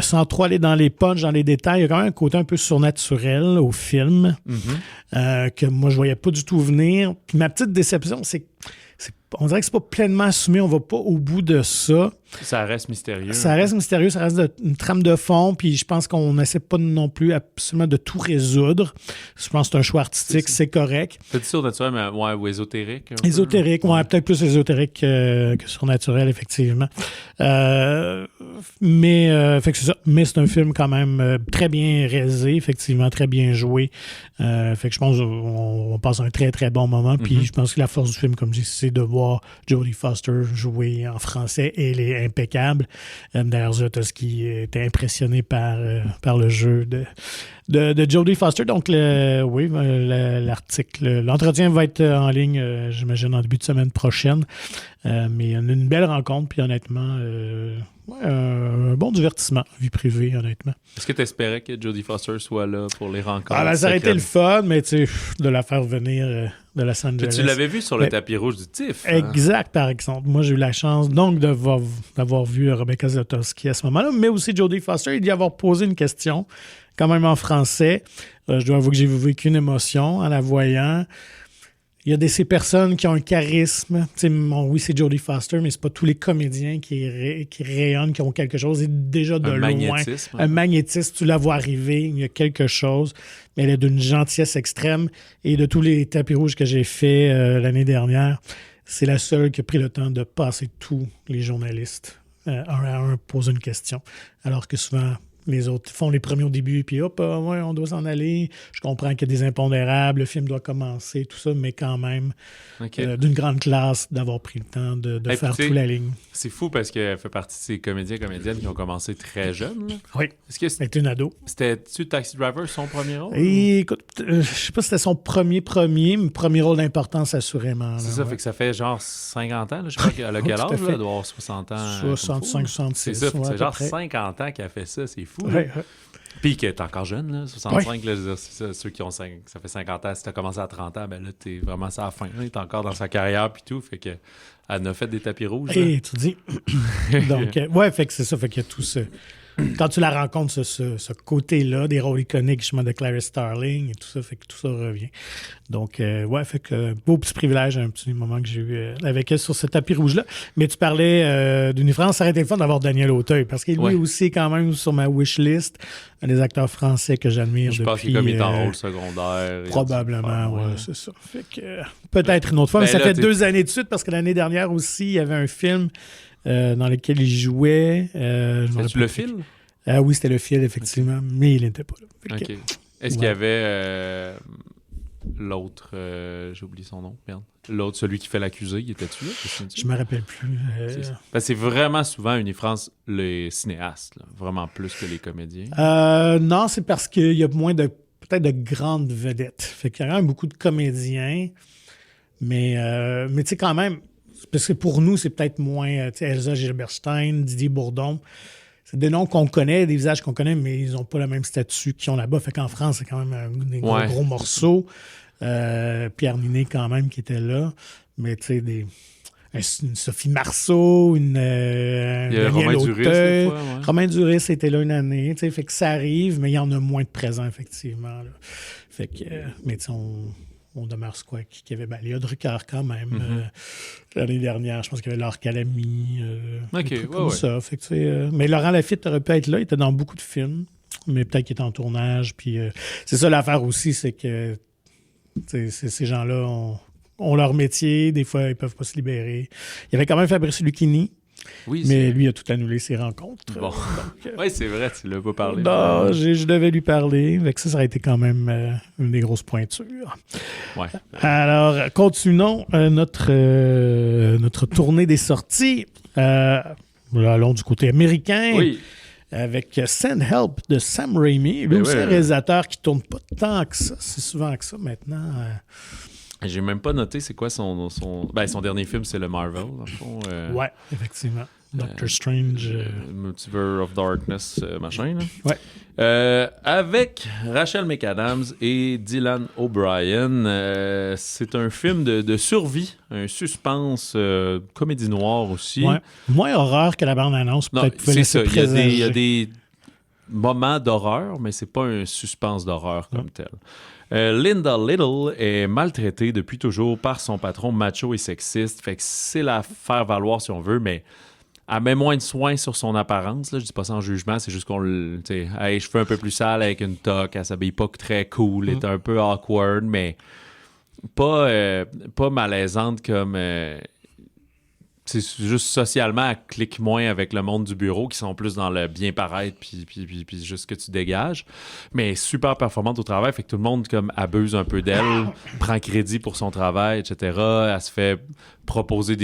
Sans trop aller dans les punchs, dans les détails. Il y a quand même un côté un peu surnaturel au film que moi, je voyais pas du tout venir. Puis ma petite déception, on dirait que c'est pas pleinement assumé. On va pas au bout de ça. Ça reste mystérieux. Ça reste une trame de fond, puis je pense qu'on n'essaie pas non plus absolument de tout résoudre. Je pense que c'est un choix artistique, c'est correct. Peut-être surnaturel, mais ou ésotérique. Ésotérique, peut-être plus ésotérique que surnaturel, effectivement. Mais fait que c'est ça. Mais c'est un film quand même très bien réalisé, effectivement, très bien joué. Fait que je pense qu'on passe un très, très bon moment. Puis je pense que la force du film, comme je dis, c'est de voir voir Jodie Foster jouer en français et elle est impeccable. D'ailleurs, Zlotowski était impressionné par le jeu de Jodie Foster. Donc, l'entretien va être en ligne, j'imagine, en début de semaine prochaine. Mais on a une belle rencontre, puis honnêtement, un bon divertissement, vie privée, honnêtement. Est-ce que tu espérais que Jodie Foster soit là pour les rencontres? Ça aurait été le fun, mais tu sais, de la faire venir de Los Angeles. Tu l'avais vu sur le tapis rouge du TIFF. Exact, par exemple. Moi, j'ai eu la chance donc d'avoir vu Rebecca Zlotowski à ce moment-là, mais aussi Jodie Foster, et d'y avoir posé une question, quand même en français. Je dois avouer que j'ai vécu une émotion en la voyant. Il y a ces personnes qui ont un charisme. Oui, c'est Jodie Foster, mais c'est pas tous les comédiens qui rayonnent, qui ont quelque chose. Et déjà de loin, un magnétisme, tu la vois arriver, il y a quelque chose. Mais elle est d'une gentillesse extrême. Et de tous les tapis rouges que j'ai fait l'année dernière, c'est la seule qui a pris le temps de passer tous les journalistes un à un, poser une question. Alors que souvent, les autres font les premiers au début, puis hop, on doit s'en aller. Je comprends qu'il y a des impondérables, le film doit commencer, tout ça, mais quand même, d'une grande classe d'avoir pris le temps de faire toute la ligne. C'est fou parce qu'elle fait partie de ces comédiens-comédiennes qui ont commencé très jeunes. Là. Oui, c'était une ado. C'était-tu Taxi Driver, son premier rôle? Et, écoute, je sais pas si c'était son premier rôle d'importance, assurément. C'est ça, fait que ça fait genre 50 ans. Là, je sais pas qu'elle a quel âge, elle doit avoir 60 ans. 65, 66. C'est ça, c'est genre 50 ans qu'elle a fait ça, c'est fou. Puis que t'es encore jeune, là, 65, là, c'est ça, ceux qui ont ça fait 50 ans, si t'as commencé à 30 ans, ben là, t'es vraiment à la fin. T'es encore dans sa carrière puis tout, fait que elle a fait des tapis rouges. Et tu dis. Donc, fait que c'est ça, fait qu'il y a tout ça. Quand tu la rencontres, ce côté-là, des rôles iconiques, justement, de Clarice Starling et tout ça, fait que tout ça revient. Donc, fait que beau petit privilège, un petit moment que j'ai eu avec elle sur ce tapis rouge-là. Mais tu parlais d'une France, ça aurait été le fun d'avoir Daniel Auteuil, parce qu'il lui aussi est quand même sur ma wish list, un des acteurs français que j'admire depuis... Je pense qu'il est comme il est en rôle secondaire. Probablement, c'est ça. Fait que peut-être une autre fois, mais ça fait 2 années de suite, parce que l'année dernière aussi, il y avait un film dans lequel il jouait. C'était le film? Oui, c'était le film, effectivement, mais il n'était pas là. OK. Est-ce qu'il y avait l'autre, j'ai oublié son nom, merde. L'autre, celui qui fait l'accusé, il était-tu là? Je me rappelle plus. C'est vraiment souvent Unifrance, les cinéastes, là, vraiment plus que les comédiens. Non, c'est parce qu'il y a moins peut-être de grandes vedettes. Fait qu'il y a quand même beaucoup de comédiens, mais tu sais, quand même, parce que pour nous, c'est peut-être moins Elsa Gilberstein, Didier Bourdon. C'est des noms qu'on connaît, des visages qu'on connaît, mais ils n'ont pas le même statut qu'ils ont là-bas. Fait qu'en France, c'est quand même des gros morceaux. Pierre Ninet, quand même, qui était là. Mais tu sais, une Sophie Marceau, il y a Romain Duris. Romain Duris était là une année. Fait que ça arrive, mais il y en a moins de présents, effectivement. Là. Fait que, mais tu sais, on demeure quoi qu'il y avait. Il y a Drucker quand même. L'année dernière, je pense qu'il y avait Laure Calamy. Comme ça. Fait que, mais Laurent Lafitte aurait pu être là. Il était dans beaucoup de films, mais peut-être qu'il est en tournage. Puis c'est ça l'affaire aussi, c'est que ces gens-là ont leur métier. Des fois, ils ne peuvent pas se libérer. Il y avait quand même Fabrice Lucchini. Oui, mais lui a tout annulé ses rencontres. Bon. Oui, c'est vrai, tu ne l'as pas parlé. Non, je devais lui parler. Avec ça aurait été quand même une des grosses pointures. Ouais. Alors, continuons notre tournée des sorties. Allons du côté américain. Oui. Avec Send Help de Sam Raimi. Lui aussi, un réalisateur qui ne tourne pas tant que ça. C'est souvent que ça maintenant. J'ai même pas noté c'est quoi son dernier film, c'est le Marvel, dans le fond. Ouais, effectivement. Doctor Strange. Multiverse of Darkness, machin. Là. Ouais. Avec Rachel McAdams et Dylan O'Brien. C'est un film de survie, un suspense, comédie noire aussi. Ouais. Moins horreur que la bande-annonce, peut-être. C'est ça. Il y a des moments d'horreur, mais c'est pas un suspense d'horreur comme tel. Linda Little est maltraitée depuis toujours par son patron macho et sexiste. Fait que c'est la faire valoir si on veut, mais elle met moins de soin sur son apparence. Là. Je dis pas ça en jugement, c'est juste qu'on a les cheveux un peu plus sales avec une toque, elle s'habille pas très cool, elle est un peu awkward, mais pas malaisante comme... c'est juste socialement, elle clique moins avec le monde du bureau, qui sont plus dans le bien paraître, puis juste que tu dégages. Mais super performante au travail, fait que tout le monde comme abuse un peu d'elle, prend crédit pour son travail, etc. Elle se fait proposer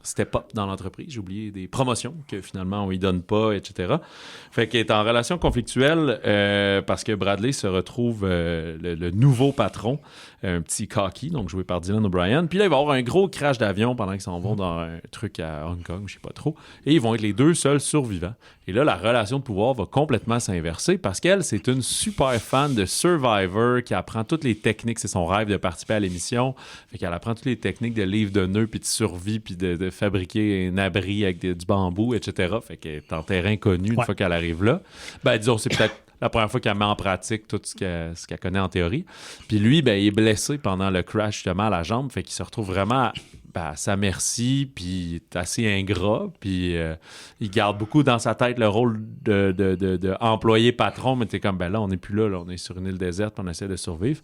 step-up dans l'entreprise, j'ai oublié, des promotions que finalement on lui donne pas, etc. Fait qu'elle est en relation conflictuelle parce que Bradley se retrouve le nouveau patron, un petit cocky, donc joué par Dylan O'Brien. Puis là, il va y avoir un gros crash d'avion pendant qu'ils s'en vont dans un truc à Hong Kong, je sais pas trop. Et ils vont être les deux seuls survivants. Et là, la relation de pouvoir va complètement s'inverser parce qu'elle, c'est une super fan de Survivor qui apprend toutes les techniques. C'est son rêve de participer à l'émission. Fait qu'elle apprend toutes les techniques de livre de nœuds, puis de survie, puis de fabriquer un abri avec du bambou, etc. Fait qu'elle est en terrain connu une fois qu'elle arrive là. Ben, disons, c'est peut-être la première fois qu'elle met en pratique tout ce qu'elle connaît en théorie. Puis lui, ben, il est blessé pendant le crash, justement, à la jambe. Fait qu'il se retrouve vraiment à sa merci, puis il est assez ingrat. Puis il garde beaucoup dans sa tête le rôle de employé patron, mais t'es comme, ben là, on n'est plus là, on est sur une île déserte, puis on essaie de survivre.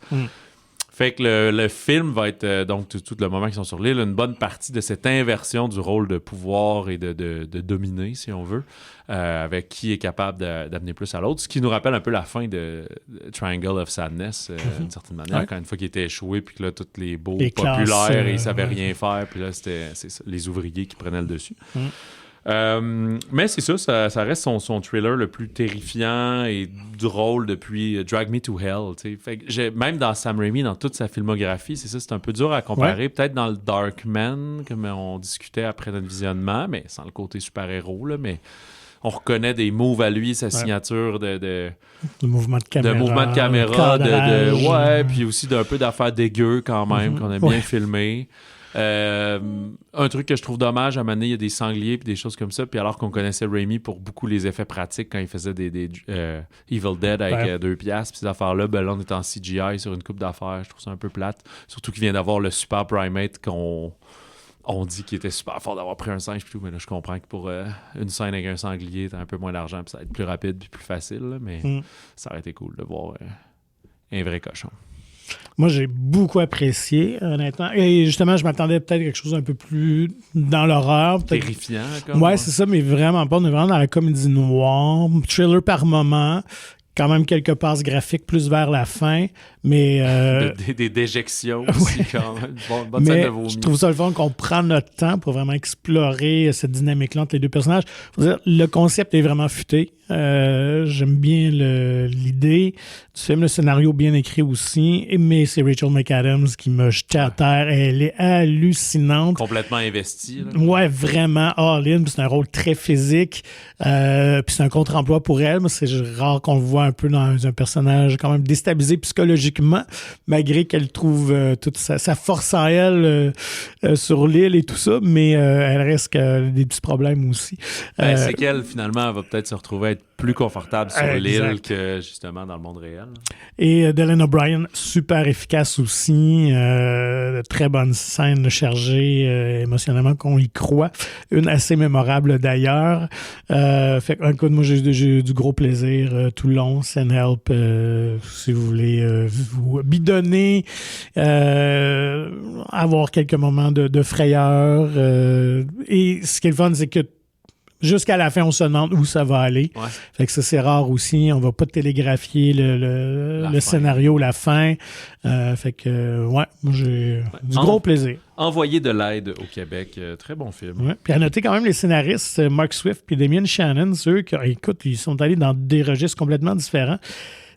Fait que le film va être, donc, tout le moment qu'ils sont sur l'île, une bonne partie de cette inversion du rôle de pouvoir et de dominer, si on veut, avec qui est capable d'amener plus à l'autre. Ce qui nous rappelle un peu la fin de Triangle of Sadness, d'une certaine manière, quand une fois qu'il était échoué, puis que là, tous les beaux populaires, ils savaient c'est faire, puis là, c'est les ouvriers qui prenaient le dessus. Mais c'est ça reste son thriller le plus terrifiant et drôle depuis Drag Me to Hell. Fait que même dans Sam Raimi, dans toute sa filmographie, c'est un peu dur à comparer. Peut-être dans le Darkman, comme on discutait après notre visionnement, mais sans le côté super-héros, là, mais on reconnaît des moves à lui, sa signature de mouvement de caméra, puis aussi d'un peu d'affaires dégueu quand même, qu'on a bien filmé. Un truc que je trouve dommage, à un moment donné, il y a des sangliers et des choses comme ça, puis alors qu'on connaissait Raimi pour beaucoup les effets pratiques quand il faisait des Evil Dead avec 2 piastres, puis ces affaires-là, ben là on est en CGI sur une coupe d'affaires, je trouve ça un peu plate, surtout qu'il vient d'avoir le super primate qu'on dit qu'il était super fort d'avoir pris un singe et tout, mais là je comprends que pour une scène avec un sanglier, t'as un peu moins d'argent, puis ça va être plus rapide puis plus facile, là, mais ça aurait été cool de voir un vrai cochon. Moi, j'ai beaucoup apprécié, honnêtement. Et justement, je m'attendais peut-être à quelque chose un peu plus dans l'horreur. Terrifiant, comme. Ouais, c'est ça, mais vraiment pas. On est vraiment dans la comédie noire, thriller par moment. Quand même quelques passes graphiques plus vers la fin, mais... Des déjections aussi, quand même. Bonne scène de vomi. Je trouve ça le fun qu'on prend notre temps pour vraiment explorer cette dynamique-là entre les deux personnages. Faut dire, le concept est vraiment futé. J'aime bien l'idée du film, le scénario bien écrit aussi, mais c'est Rachel McAdams qui m'a jeté à terre. Elle est hallucinante. Complètement investie. Là. Ouais, vraiment all-in. C'est un rôle très physique. Puis c'est un contre-emploi pour elle, mais c'est rare qu'on le voit un peu dans un personnage quand même déstabilisé psychologiquement, malgré qu'elle trouve toute sa force en elle sur l'île et tout ça, mais elle reste des petits problèmes aussi. C'est qu'elle, finalement, elle va peut-être se retrouver à être plus confortable sur l'île que, justement, dans le monde réel. Et Dylan O'Brien, super efficace aussi. Très bonne scène chargée émotionnellement qu'on y croit. Une assez mémorable, d'ailleurs. Fait écoute, moi, j'ai eu du gros plaisir tout le long. Send Help, si vous voulez vous bidonner, avoir quelques moments de frayeur. Et ce qui est le fun, c'est que jusqu'à la fin, on se demande où ça va aller. Ouais. Fait que ça, c'est rare aussi. On va pas télégraphier le scénario, la fin. Fait que, ouais, moi, j'ai du gros plaisir. Envoyer de l'aide au Québec. Très bon film. Ouais. Puis à noter quand même les scénaristes, Mark Swift et Damien Shannon, ceux qui, écoute, ils sont allés dans des registres complètement différents.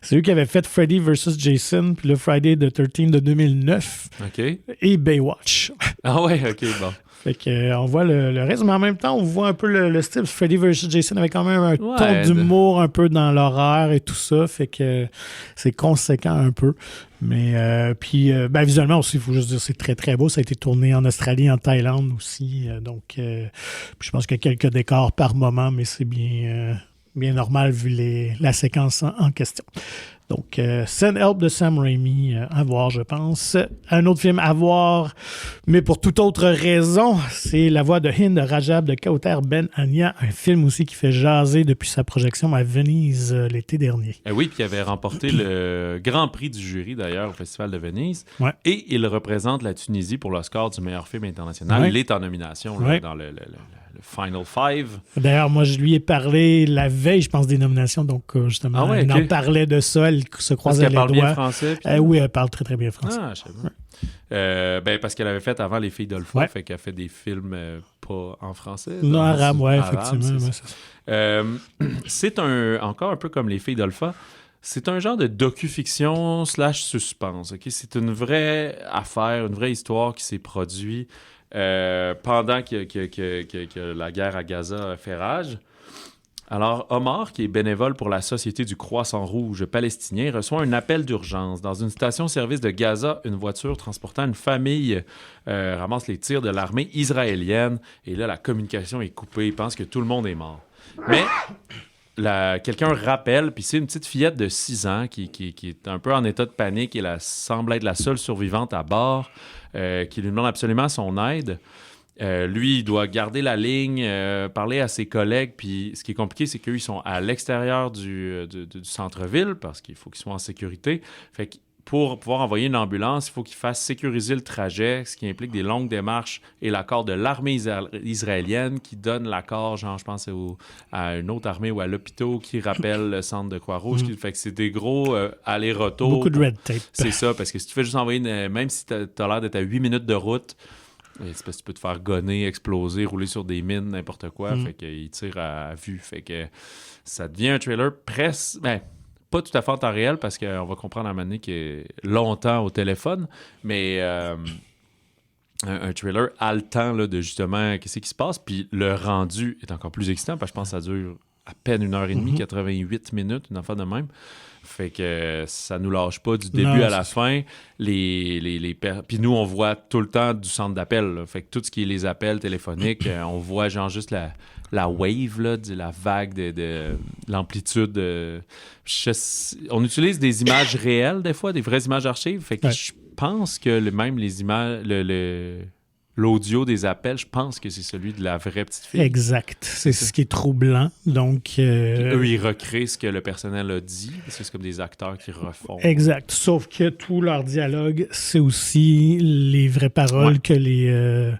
C'est eux qui avaient fait Freddy vs. Jason, puis le Friday the 13th de 2009. OK. Et Baywatch. Ah ouais, OK, bon. Fait qu'on voit le reste, mais en même temps, on voit un peu le style Freddy vs. Jason avec quand même un ton d'humour un peu dans l'horreur et tout ça. Fait que c'est conséquent un peu. Mais puis visuellement aussi, il faut juste dire c'est très très beau. Ça a été tourné en Australie, en Thaïlande aussi. Donc je pense qu'il y a quelques décors par moment, mais c'est bien bien normal vu la séquence en question. Donc, Send Help de Sam Raimi à voir, je pense. Un autre film à voir, mais pour toute autre raison, c'est La Voix de Hind de Rajab de Kauter Ben Ania, un film aussi qui fait jaser depuis sa projection à Venise l'été dernier. Oui, puis il avait remporté le Grand Prix du jury, d'ailleurs, au Festival de Venise. Ouais. Et il représente la Tunisie pour l'Oscar du meilleur film international. Ouais. Il est en nomination là, dans le Final Five. D'ailleurs, moi, je lui ai parlé la veille, je pense, des nominations. Donc, justement, il en parlait de ça. Elle se croisait les doigts. Parce qu'elle parle bien français? Oui, elle parle très, très bien français. Ah, je sais pas. Parce qu'elle avait fait avant Les Filles d'Olpha, fait qu'elle fait des films pas en français. Non, arabe, oui, effectivement. C'est encore un peu comme Les Filles d'Olpha. C'est un genre de docu-fiction / suspense. Okay? C'est une vraie affaire, une vraie histoire qui s'est produite pendant que la guerre à Gaza fait rage. Alors, Omar, qui est bénévole pour la Société du Croissant Rouge palestinien, reçoit un appel d'urgence. Dans une station-service de Gaza, une voiture transportant une famille ramasse les tirs de l'armée israélienne. Et là, la communication est coupée. Il pense que tout le monde est mort. Mais quelqu'un rappelle, puis c'est une petite fillette de 6 ans qui est un peu en état de panique et semble être la seule survivante à bord, qui lui demande absolument son aide. Lui, il doit garder la ligne, parler à ses collègues, puis ce qui est compliqué, c'est qu'eux, ils sont à l'extérieur du centre-ville, parce qu'il faut qu'ils soient en sécurité. Fait que pour pouvoir envoyer une ambulance, il faut qu'ils fassent sécuriser le trajet, ce qui implique des longues démarches et l'accord de l'armée israélienne qui donne l'accord, genre, je pense, à une autre armée ou à l'hôpital qui rappelle le centre de Croix-Rouge. Fait que c'est des gros allers-retours. Beaucoup de red tape. C'est ça, parce que si tu fais juste envoyer, même si t'as l'air d'être à 8 minutes de route, c'est parce que tu peux te faire gonner, exploser, rouler sur des mines, n'importe quoi. Fait qu'il tire à vue. Fait que ça devient un trailer presque... pas tout à fait en temps réel, parce qu'on va comprendre à un moment donné qu'il est longtemps au téléphone, mais un trailer haletant là, de justement qu'est-ce qui se passe. Puis le rendu est encore plus excitant, parce que je pense que ça dure à peine 1h30, 88 minutes, une affaire de même. Fait que ça nous lâche pas du début à la fin. Puis nous, on voit tout le temps du centre d'appel. Là. Fait que tout ce qui est les appels téléphoniques, on voit genre juste la wave, là, la vague de l'amplitude. On utilise des images réelles, des fois, des vraies images archives. Fait que je pense que même les images... L'audio des appels, je pense que c'est celui de la vraie petite fille. Exact. C'est ce qui est troublant. Donc, eux, ils recréent ce que le personnel a dit. Parce que c'est comme des acteurs qui refont. Exact. Sauf que tout leur dialogue, c'est aussi les vraies paroles que les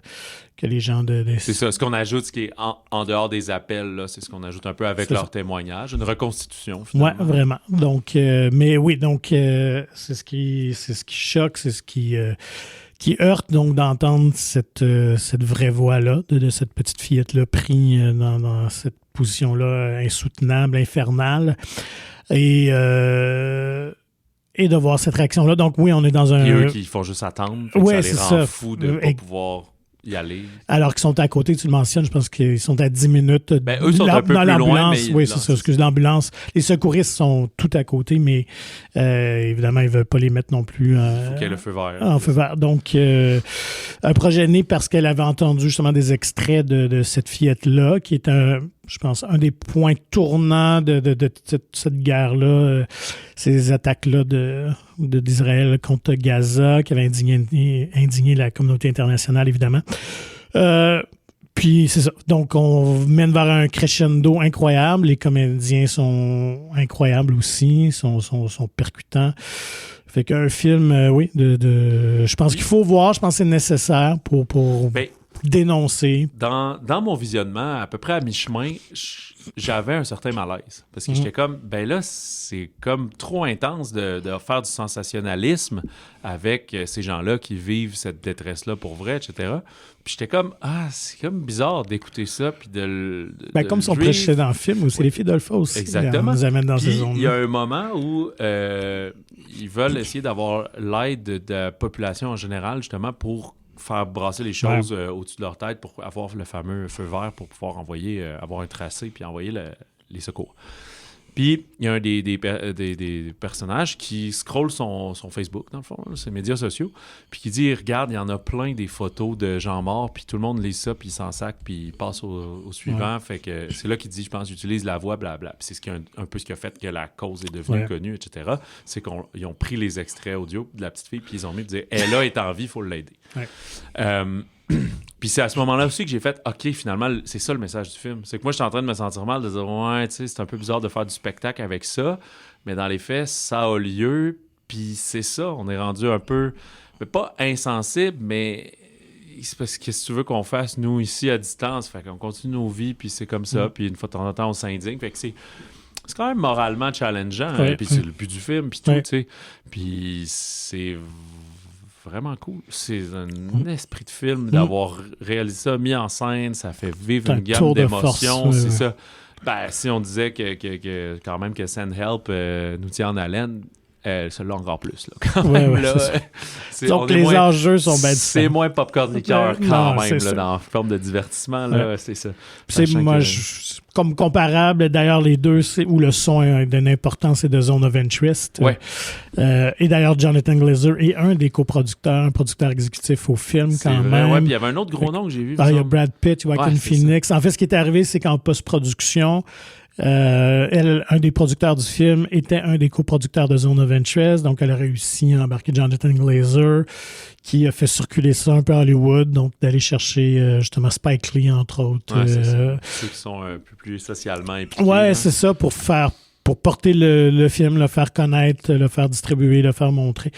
gens de... C'est ça. Ce qu'on ajoute, ce qui est en dehors des appels, là, c'est ce qu'on ajoute un peu avec leur témoignage. Une reconstitution, finalement. Oui, vraiment. Donc, mais oui, donc, c'est ce qui choque, c'est ce qui heurte donc d'entendre cette vraie voix-là, de cette petite fillette-là prise dans cette position-là insoutenable, infernale. Et de voir cette réaction-là. Donc oui, on est dans un... Et eux qui font juste attendre. Ça les rend fous de ne pas pouvoir y aller. Alors qu'ils sont à côté, tu le mentionnes, je pense qu'ils sont à 10 minutes. Eux sont un peu plus loin. Mais oui, c'est ça, excuse, l'ambulance. Les secouristes sont tout à côté, mais évidemment, ils ne veulent pas les mettre non plus il faut qu'il y ait le feu vert. En feu vert. Donc, un projet né parce qu'elle avait entendu justement des extraits de cette fillette-là, qui est je pense, un des points tournants de cette guerre-là, ces attaques-là d'Israël contre Gaza, qui avaient indigné la communauté internationale, évidemment. Puis, c'est ça. Donc, on mène vers un crescendo incroyable. Les comédiens sont incroyables aussi, sont percutants. Fait qu'un film, oui, je pense qu'il faut voir, je pense que c'est nécessaire pour dénoncer. Dans mon visionnement, à peu près à mi-chemin, j'avais un certain malaise. Parce que j'étais comme, là, c'est comme trop intense de faire du sensationnalisme avec ces gens-là qui vivent cette détresse-là pour vrai, etc. Puis j'étais comme, c'est comme bizarre d'écouter ça, puis comme son précédent film, où c'est les filles d'Olpha aussi. Exactement. On nous amène dans ces zones-là. Il y a un moment où ils veulent essayer d'avoir l'aide de la population en général, justement, pour faire brasser les choses au-dessus de leur tête pour avoir le fameux feu vert pour pouvoir avoir un tracé puis envoyer les secours. Puis, il y a un des personnages qui scrolle son Facebook, dans le fond, là, ses médias sociaux, puis qui dit, regarde, il y en a plein des photos de gens morts, puis tout le monde lit ça, puis il s'en sac, puis il passe au suivant. Fait que c'est là qu'il dit, je pense, j'utilise la voix, blabla. Puis c'est un peu ce qui a fait que la cause est devenue connue, etc. C'est qu'ils ont pris les extraits audio de la petite fille, puis ils ont mis, puis elle là est en vie, il faut l'aider. Puis c'est à ce moment-là aussi que j'ai fait OK, finalement, c'est ça le message du film. C'est que moi, je suis en train de me sentir mal, de dire ouais, tu sais, c'est un peu bizarre de faire du spectacle avec ça, mais dans les faits, ça a lieu, puis c'est ça, on est rendu un peu, mais pas insensible, mais c'est parce que qu'est-ce que tu veux qu'on fasse, nous, ici, à distance, fait qu'on continue nos vies, puis c'est comme ça, puis une fois de temps en temps, on s'indigne, fait que c'est quand même moralement challengeant, puis c'est le but du film, puis tout, tu sais, puis c'est vraiment cool. C'est un esprit de film d'avoir réalisé ça, mis en scène, ça fait vivre une gamme d'émotions, c'est ça. Ben, si on disait que quand même que Send Help nous tient en haleine, celui-là encore plus. Là. Quand même, là, donc les enjeux sont bien différents. C'est moins popcorn liqueur quand même, là, dans forme de divertissement, là, c'est ça. C'est moi, comme comparable, d'ailleurs, les deux, où le son est d'une importance et de Zone of Interest. Et d'ailleurs, Jonathan Glazer est un des coproducteurs, un producteur exécutif au film quand même. Ouais, puis il y avait un autre gros nom que j'ai vu. Il y a Brad Pitt, Joaquin Phoenix. En fait, ce qui est arrivé, c'est qu'en post-production, un des producteurs du film était un des coproducteurs de Zone of Interest, donc elle a réussi à embarquer Jonathan Glazer, qui a fait circuler ça un peu à Hollywood, donc d'aller chercher justement Spike Lee, entre autres. Ceux qui sont un peu plus socialement impliqués. Ouais, c'est ça, pour porter le film, le faire connaître, le faire distribuer, le faire montrer.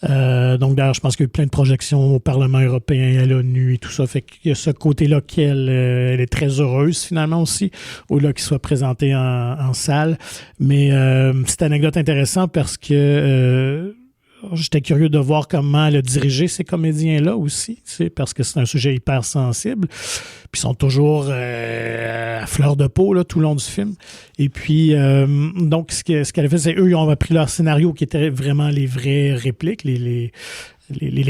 Donc, d'ailleurs, je pense qu'il y a eu plein de projections au Parlement européen, à l'ONU et tout ça. Fait qu'il y a ce côté-là qu'elle elle est très heureuse, finalement, aussi, au-delà qu'il soit présenté en salle. Mais c'est une anecdote intéressante parce que j'étais curieux de voir comment elle a dirigé ces comédiens-là aussi, parce que c'est un sujet hyper sensible. Puis ils sont toujours à fleur de peau là, tout le long du film. Et puis, donc, ce qu'elle a fait, c'est eux, ils ont repris leur scénario qui était vraiment les vraies répliques, les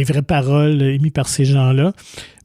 vraies paroles émises par ces gens-là.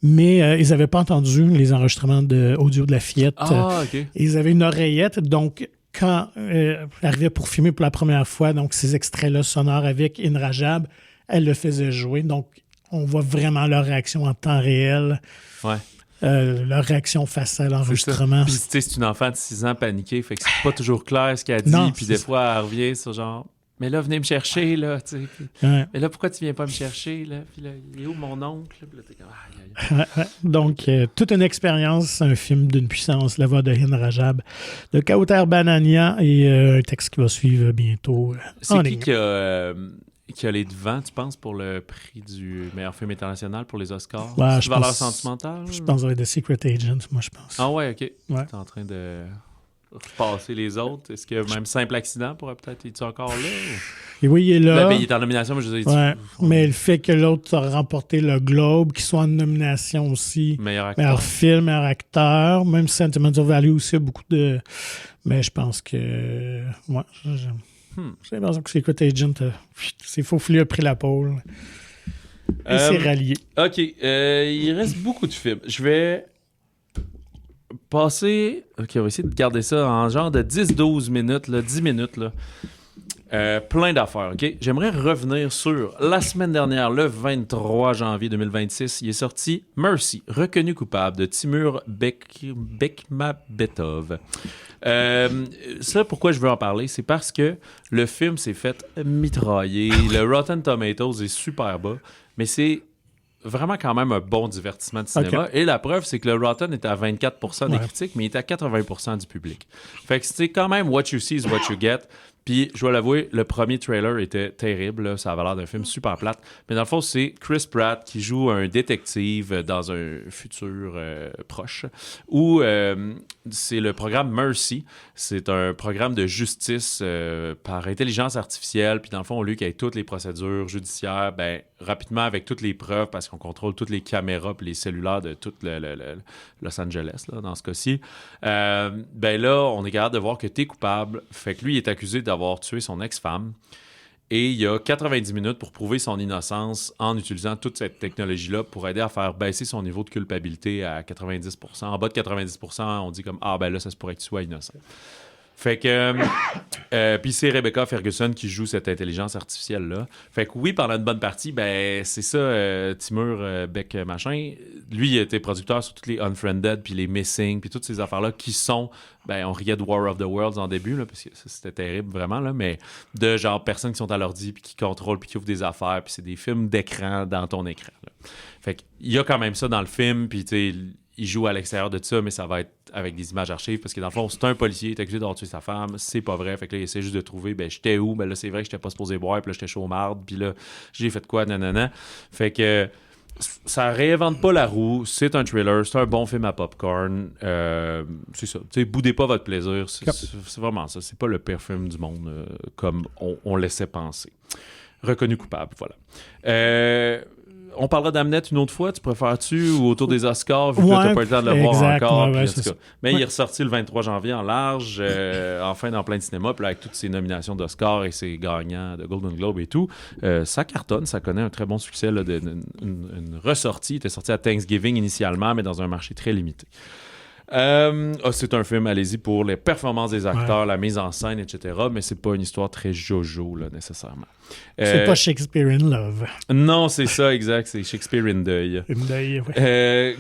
Mais ils n'avaient pas entendu les enregistrements audio de la fillette. OK. Ils avaient une oreillette, donc quand elle arrivait pour filmer pour la première fois, donc ces extraits-là sonores avec Inrajab, elle le faisait jouer. Donc, on voit vraiment leur réaction en temps réel. Ouais. Leur réaction face à l'enregistrement. Puis, tu sais, c'est une enfant de 6 ans paniquée, fait que c'est pas toujours clair ce qu'elle dit. Puis des fois, elle revient sur genre... Mais là, venez me chercher, là, tu sais. Mais là, pourquoi tu viens pas me chercher, là? Puis là, il est où mon oncle? Puis là, t'es comme... Donc, toute une expérience, un film d'une puissance, La voix de Hind Rajab, de Kauter Banania, et un texte qui va suivre bientôt. C'est qui a les devants, tu penses, pour le prix du meilleur film international pour les Oscars? Ouais, Valeur sentimentale? Je pense que The Secret Agent, moi, je pense. Ah ouais, OK. Ouais. T'es en train de... repasser les autres. Est-ce que même Simple Accident pourrait peut-être être encore là? Et oui, il est là. Ben, il est en nomination, mais je veux dire... mais le fait que l'autre a remporté le Globe, qu'il soit en nomination aussi. Meilleur film, meilleur acteur. Même Sentimental Value aussi a beaucoup de... Mais je pense que... Ouais, j'ai l'impression que Secret Agent, c'est faufilé, a pris la pôle. Et c'est rallié. OK. Il reste beaucoup de films. Je vais... passer... OK, on va essayer de garder ça en genre de 10-12 minutes, là, 10 minutes. Là. Plein d'affaires, OK? J'aimerais revenir sur la semaine dernière, le 23 janvier 2026. Il est sorti Mercy, reconnu coupable de Timur Bekmambetov. Ça, pourquoi je veux en parler? C'est parce que le film s'est fait mitrailler. Le Rotten Tomatoes est super bas, mais c'est vraiment quand même un bon divertissement de cinéma. Okay. Et la preuve, c'est que le Rotten est à 24% des critiques, mais il est à 80% du public. Fait que c'est quand même what you see is what you get. Puis, je dois l'avouer, le premier trailer était terrible. Là. Ça avait l'air d'un film super plate. Mais dans le fond, c'est Chris Pratt qui joue un détective dans un futur proche. Où c'est le programme Mercy. C'est un programme de justice par intelligence artificielle. Puis, dans le fond, au lieu qu'il y ait toutes les procédures judiciaires, ben rapidement, avec toutes les preuves, parce qu'on contrôle toutes les caméras et les cellulaires de tout le Los Angeles, là, dans ce cas-ci, ben là, on est capable de voir que t'es coupable. Fait que lui, il est accusé d'avoir tué son ex-femme. Et il y a 90 minutes pour prouver son innocence en utilisant toute cette technologie-là pour aider à faire baisser son niveau de culpabilité à 90%. En bas de 90%, on dit comme « Ah, ben là, ça se pourrait que tu sois innocent. » Fait que... puis c'est Rebecca Ferguson qui joue cette intelligence artificielle-là. Fait que oui, pendant une bonne partie, ben c'est ça, Timur Beck machin. Lui, il était producteur sur toutes les Unfriended, puis les Missing, puis toutes ces affaires-là qui sont... Ben, on riait de War of the Worlds en début, là, parce que c'était terrible, vraiment, là, mais de genre personnes qui sont à l'ordi, puis qui contrôlent, puis qui ouvrent des affaires, puis c'est des films d'écran dans ton écran. Là. Fait qu'il y a quand même ça dans le film, puis tu sais... Il joue à l'extérieur de ça, mais ça va être avec des images archives parce que dans le fond, c'est un policier, il est accusé d'avoir tué sa femme, c'est pas vrai. Fait que là, il essaie juste de trouver, ben j'étais où? Ben là, c'est vrai que j'étais pas supposé boire, puis là, j'étais chaud marde, puis là, j'ai fait quoi? Nanana. Fait que ça réinvente pas la roue, c'est un thriller, c'est un bon film à popcorn. C'est ça. Tu sais, boudez pas votre plaisir. C'est vraiment ça. C'est pas le pire film du monde comme on laissait penser. Reconnu coupable, voilà. On parlera d'Hamnet une autre fois, tu préfères-tu, ou autour des Oscars, vu que t'as pas le temps de le voir encore. Mais il est ressorti le 23 janvier en large, enfin dans plein de cinémas, puis là, avec toutes ses nominations d'Oscars et ses gagnants de Golden Globe et tout, ça cartonne, ça connaît un très bon succès, là, une ressortie. Il était sorti à Thanksgiving initialement, mais dans un marché très limité. C'est un film, allez-y, pour les performances des acteurs, la mise en scène, etc. Mais c'est pas une histoire très jojo, là, nécessairement. C'est pas Shakespeare in Love. Non, c'est ça, exact. C'est Shakespeare in Deuil.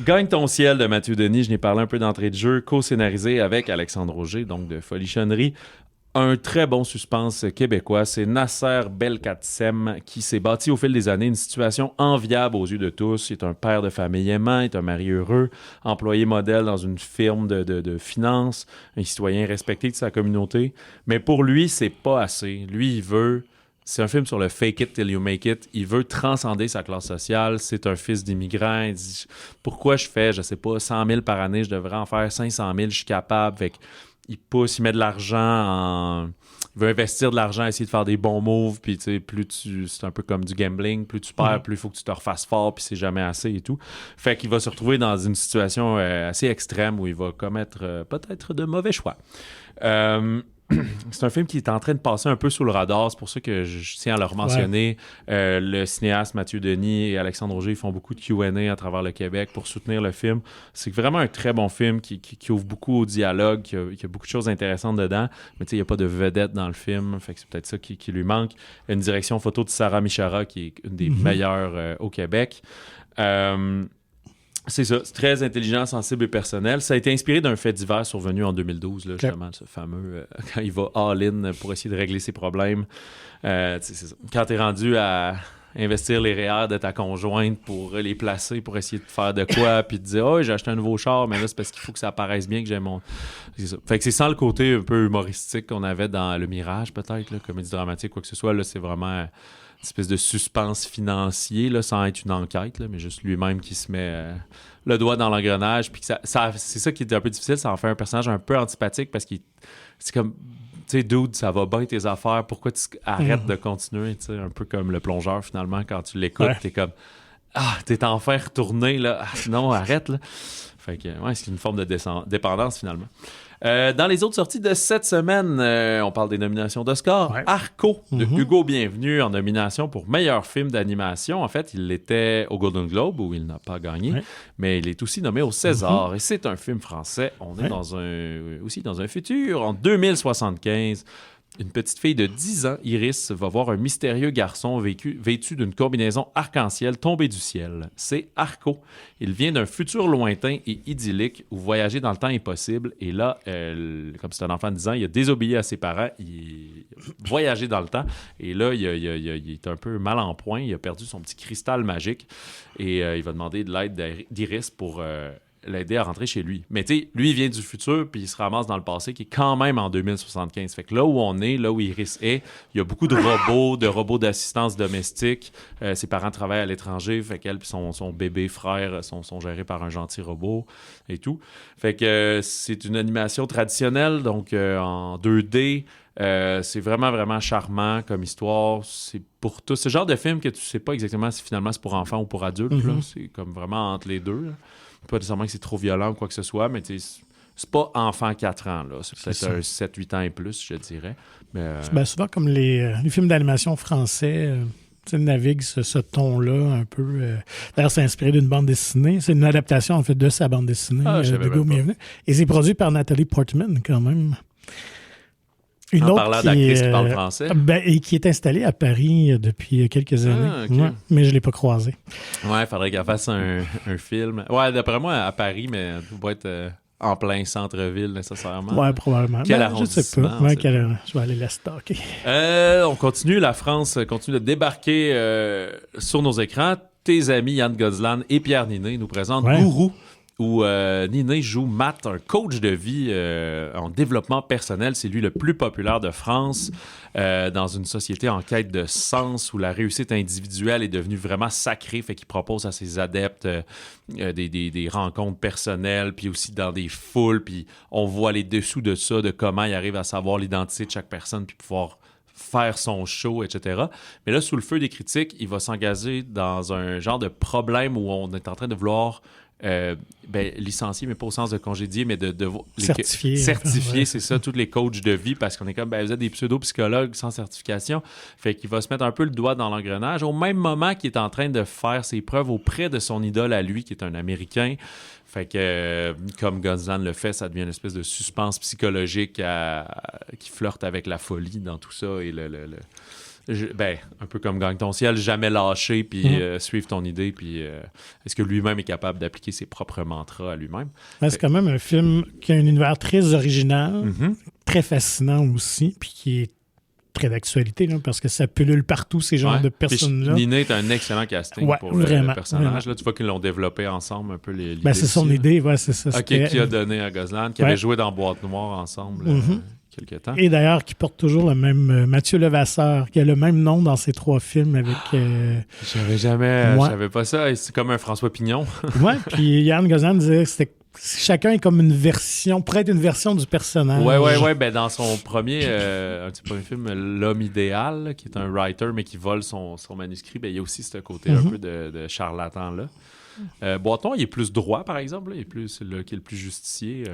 Gagne ton ciel de Mathieu Denis. Je n'ai parlé un peu d'entrée de jeu, co-scénarisé avec Alexandre Auger, donc de Folichonnerie. Un très bon suspense québécois, c'est Nasser Belkacem qui s'est bâti au fil des années une situation enviable aux yeux de tous. Il est un père de famille aimant, il est un mari heureux, employé modèle dans une firme de finance, un citoyen respecté de sa communauté. Mais pour lui, c'est pas assez. Lui, il veut... C'est un film sur le fake it till you make it. Il veut transcender sa classe sociale. C'est un fils d'immigrant. Il dit, pourquoi je fais, je sais pas, 100 000 par année, je devrais en faire 500 000, je suis capable. Fait il pousse, il met de l'argent il veut investir de l'argent, essayer de faire des bons moves, puis tu sais, c'est un peu comme du gambling, plus tu perds, plus il faut que tu te refasses fort, puis c'est jamais assez et tout. Fait qu'il va se retrouver dans une situation assez extrême où il va commettre peut-être de mauvais choix. C'est un film qui est en train de passer un peu sous le radar. C'est pour ça que je tiens à le mentionner. Le cinéaste Mathieu Denis et Alexandre Auger font beaucoup de Q&A à travers le Québec pour soutenir le film. C'est vraiment un très bon film qui ouvre beaucoup au dialogue, qui a beaucoup de choses intéressantes dedans. Mais tu sais, il n'y a pas de vedette dans le film. Fait que c'est peut-être ça qui lui manque. Une direction photo de Sarah Michara, qui est une des meilleures au Québec. C'est ça, c'est très intelligent, sensible et personnel. Ça a été inspiré d'un fait divers survenu en 2012, là, justement, ce fameux quand il va all-in pour essayer de régler ses problèmes. C'est ça. Quand t'es rendu à investir les REER de ta conjointe pour les placer, pour essayer de faire de quoi, puis te dire « Oh, j'ai acheté un nouveau char, mais là, c'est parce qu'il faut que ça apparaisse bien que j'ai mon... » C'est ça. Fait que c'est sans le côté un peu humoristique qu'on avait dans Le Mirage, peut-être, là, comédie dramatique, quoi que ce soit. Là, c'est vraiment... une espèce de suspense financier, là, sans être une enquête, là, mais juste lui-même qui se met le doigt dans l'engrenage. Puis c'est ça qui est un peu difficile, ça en fait un personnage un peu antipathique parce que c'est comme, tu sais, dude, ça va bien tes affaires, pourquoi tu arrêtes de continuer, tu sais, un peu comme le plongeur finalement, quand tu l'écoutes, t'es comme, t'es enfin retourné, là, non, arrête, là. Fait que, c'est une forme de dépendance finalement. Dans les autres sorties de cette semaine, on parle des nominations d'Oscar. Arco de Hugo Bienvenu en nomination pour meilleur film d'animation. En fait, il était au Golden Globe où il n'a pas gagné, mais il est aussi nommé au César. Et c'est un film français. On est aussi dans un futur, en 2075. Une petite fille de 10 ans, Iris, va voir un mystérieux garçon vêtu d'une combinaison arc-en-ciel tomber du ciel. C'est Arco. Il vient d'un futur lointain et idyllique où voyager dans le temps est possible. Et là, comme c'est un enfant de 10 ans, il a désobéi à ses parents, il a voyagé dans le temps. Et là, il est un peu mal en point. Il a perdu son petit cristal magique. Et il va demander de l'aide d'Iris pour... l'aider à rentrer chez lui. Mais tu sais, lui, il vient du futur, puis il se ramasse dans le passé, qui est quand même en 2075. Fait que là où on est, là où Iris est, il y a beaucoup de robots d'assistance domestique. Ses parents travaillent à l'étranger, fait qu'elle et son bébé frère sont gérés par un gentil robot et tout. Fait que c'est une animation traditionnelle, donc en 2D. C'est vraiment, vraiment charmant comme histoire. C'est pour tous. C'est le genre de film que tu sais pas exactement si finalement c'est pour enfants ou pour adultes. Là. C'est comme vraiment entre les deux. Là. Pas nécessairement que c'est trop violent ou quoi que ce soit, mais c'est pas enfant 4 ans. Là. C'est peut-être un 7-8 ans et plus, je dirais. Mais, souvent, comme les films d'animation français naviguent ce ton-là un peu. D'ailleurs, c'est inspiré d'une bande dessinée. C'est une adaptation, en fait, de sa bande dessinée de Hugo Bienvenu. Et c'est produit par Nathalie Portman, quand même. Une en autre parlant d'actrice qui parle français. Et qui est installée à Paris depuis quelques années. Okay. Ouais, mais je ne l'ai pas croisée. Ouais, il faudrait qu'elle fasse un film. Ouais, d'après moi, à Paris, mais elle ne doit pas être en plein centre-ville nécessairement. Ouais, probablement. Quel arrondissement? Je sais pas. Ouais, je vais aller la stalker. On continue. La France continue de débarquer sur nos écrans. Tes amis Yann Gozlan et Pierre Ninet nous présentent Gourou, où Ninet joue Matt, un coach de vie en développement personnel. C'est lui le plus populaire de France dans une société en quête de sens où la réussite individuelle est devenue vraiment sacrée. Fait qu'il propose à ses adeptes des rencontres personnelles, puis aussi dans des foules. Puis on voit les dessous de ça, de comment il arrive à savoir l'identité de chaque personne, puis pouvoir faire son show, etc. Mais là, sous le feu des critiques, il va s'engager dans un genre de problème où on est en train de vouloir licencier, mais pas au sens de congédier, mais de certifier, c'est ça, tous les coachs de vie, parce qu'on est comme, vous êtes des pseudo-psychologues sans certification. Fait qu'il va se mettre un peu le doigt dans l'engrenage, au même moment qu'il est en train de faire ses preuves auprès de son idole à lui, qui est un Américain. Fait que, comme Gozlan le fait, ça devient une espèce de suspense psychologique qui flirte avec la folie dans tout ça, et un peu comme Gagne ton ciel, jamais lâcher, puis suivre ton idée, puis est-ce que lui-même est capable d'appliquer ses propres mantras à lui-même? C'est quand même un film qui a un univers très original, très fascinant aussi, puis qui est très d'actualité, là, parce que ça pullule partout, ces genres de personnes-là. Ninet est un excellent casting pour le personnage. Là, tu vois qu'ils l'ont développé ensemble un peu l'idée. C'est son idée, c'est ça. Qui a donné à Gozlan, qui avait joué dans Boîte Noire ensemble quelques temps. Et d'ailleurs, qui porte toujours le même Mathieu Levasseur, qui a le même nom dans ses 3 films avec... Je savais pas ça. C'est comme un François Pignon. Oui, puis Yann Gozlan disait que chacun est comme une version, pourrait être une version du personnage. Ouais. Dans son premier film, L'homme idéal, là, qui est un writer, mais qui vole son manuscrit, il y a aussi ce côté un peu de charlatan-là. Boiton, il est plus droit, par exemple. Là. Il est plus qui est le plus justicier.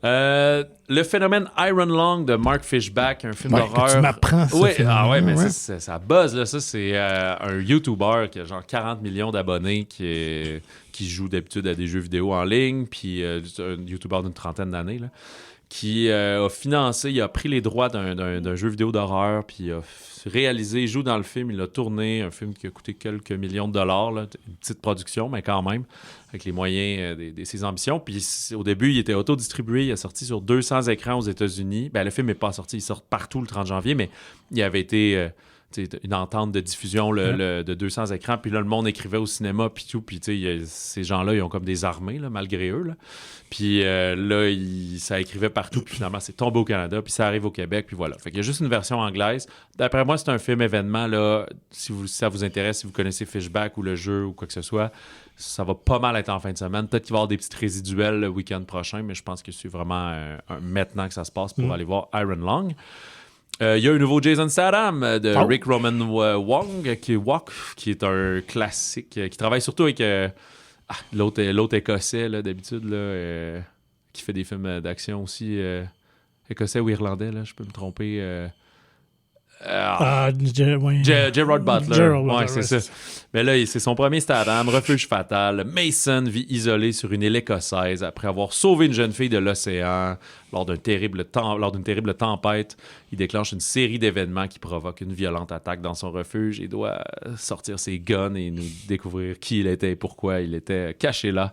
Le phénomène Iron Long de Mark Fishback, un film d'horreur. Tu m'apprends ça. Mais ça buzz, là. Ça, c'est un YouTuber qui a genre 40 millions d'abonnés qui joue d'habitude à des jeux vidéo en ligne, puis un YouTuber d'une 30aine d'années, là, qui a financé, il a pris les droits d'un jeu vidéo d'horreur, puis il a réalisé, il joue dans le film, il a tourné un film qui a coûté quelques millions de dollars, là, une petite production, mais quand même, avec les moyens de ses ambitions. Puis au début, il était autodistribué, il a sorti sur 200 écrans aux États-Unis. Le film n'est pas sorti, il sort partout le 30 janvier, mais il avait été... une entente de diffusion de 200 écrans, puis là, le monde écrivait au cinéma, puis tout, puis ces gens-là, ils ont comme des armées, là, malgré eux, là. Puis là, ça écrivait partout, puis finalement, c'est tombé au Canada, puis ça arrive au Québec, puis voilà. Fait qu'il y a juste une version anglaise. D'après moi, c'est un film événement, là, si ça vous intéresse, si vous connaissez Fishback ou le jeu ou quoi que ce soit, ça va pas mal être en fin de semaine. Peut-être qu'il va y avoir des petites résiduels le week-end prochain, mais je pense que c'est vraiment maintenant que ça se passe pour aller voir Iron Long. Il y a un nouveau Jason Statham de Rick Roman Wong, qui est un classique, qui travaille surtout avec l'autre Écossais, là, d'habitude, là, qui fait des films d'action aussi. Écossais ou Irlandais, là, je peux me tromper. Gerard Butler. C'est ça. Mais là, c'est son premier Statham, refuge fatal. Mason vit isolé sur une île écossaise après avoir sauvé une jeune fille de l'océan lors d'une terrible tempête. Il déclenche une série d'événements qui provoquent une violente attaque dans son refuge et doit sortir ses guns et nous découvrir qui il était et pourquoi il était caché là.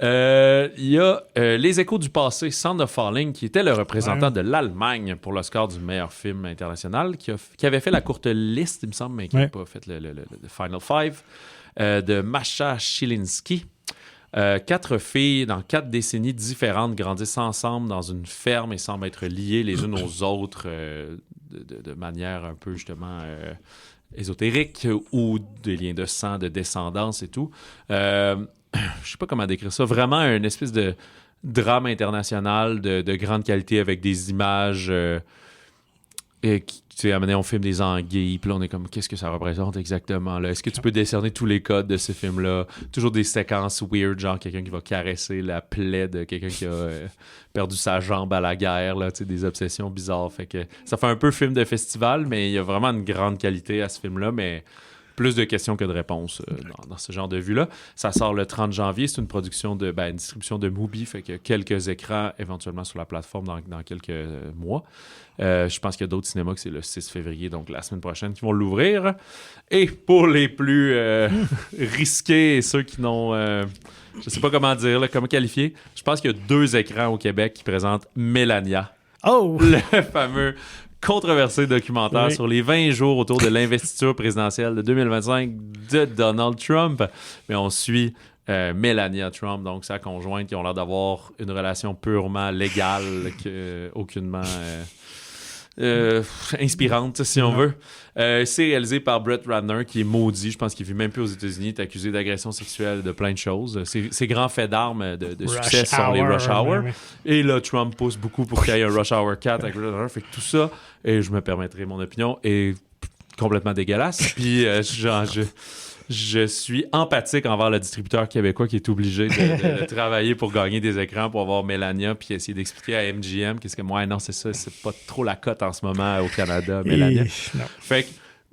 Il y a Les Échos du passé, Sound of Falling, qui était le représentant de l'Allemagne pour l'Oscar du meilleur film international, qui avait fait la courte liste, il me semble, mais qui n'a pas fait le Final Five, de Masha Chilinski. 4 filles dans 4 décennies différentes grandissent ensemble dans une ferme et semblent être liées les unes aux autres de manière un peu justement ésotérique, ou des liens de sang, de descendance et tout. Je sais pas comment décrire ça, vraiment une espèce de drame international de grande qualité avec des images qui, amené, on filme des anguilles, puis là, on est comme, qu'est-ce que ça représente exactement, là? Est-ce que tu peux décerner tous les codes de ce film-là? Toujours des séquences weird, genre quelqu'un qui va caresser la plaie de quelqu'un qui a perdu sa jambe à la guerre, là, des obsessions bizarres. Fait que ça fait un peu film de festival, mais il y a vraiment une grande qualité à ce film-là, mais plus de questions que de réponses dans ce genre de vue-là. Ça sort le 30 janvier. C'est une production une distribution de Mubi, fait que quelques écrans éventuellement sur la plateforme dans quelques mois. Je pense qu'il y a d'autres cinémas que c'est le 6 février, donc la semaine prochaine, qui vont l'ouvrir. Et pour les plus risqués et ceux qui n'ont... je sais pas comment dire, comment qualifier, je pense qu'il y a 2 écrans au Québec qui présentent Mélania. Oh! Le fameux... controversé documentaire sur les 20 jours autour de l'investiture présidentielle de 2025 de Donald Trump. Mais on suit Melania Trump, donc sa conjointe, qui ont l'air d'avoir une relation purement légale, aucunement inspirante, si on veut. C'est réalisé par Brett Ratner, qui est maudit. Je pense qu'il vit même plus aux États-Unis. Il est accusé d'agression sexuelle, de plein de choses. Ses grands faits d'armes de succès sont les Rush Hour. Et là, Trump pousse beaucoup pour qu'il y ait un Rush Hour 4 avec Brett Ratner. Fait que tout ça, et je me permettrai mon opinion, est complètement dégueulasse. Puis, je suis empathique envers le distributeur québécois qui est obligé de travailler pour gagner des écrans pour avoir Mélania, puis essayer d'expliquer à MGM qu'est-ce que moi, non, c'est ça, c'est pas trop la cote en ce moment au Canada, Mélania. Fait que,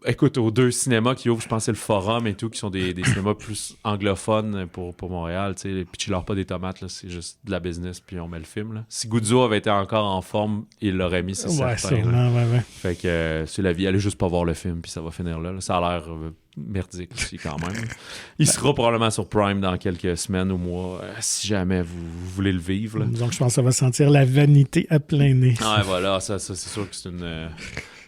écoute, aux 2 cinémas qui ouvrent, je pense que c'est le Forum et tout, qui sont des cinémas plus anglophones pour Montréal, tu sais, pitchez-leur pas des tomates, là, c'est juste de la business, puis on met le film, là. Si Guzzo avait été encore en forme, il l'aurait mis, c'est certain. Ouais. Fait que c'est la vie, allez juste pas voir le film, puis ça va finir là. Ça a l'air merdique aussi, quand même. Il sera probablement sur Prime dans quelques semaines ou mois, si jamais vous voulez le vivre, là. Donc, je pense que ça va sentir la vanité à plein nez. Ouais, voilà, ça c'est sûr que c'est une...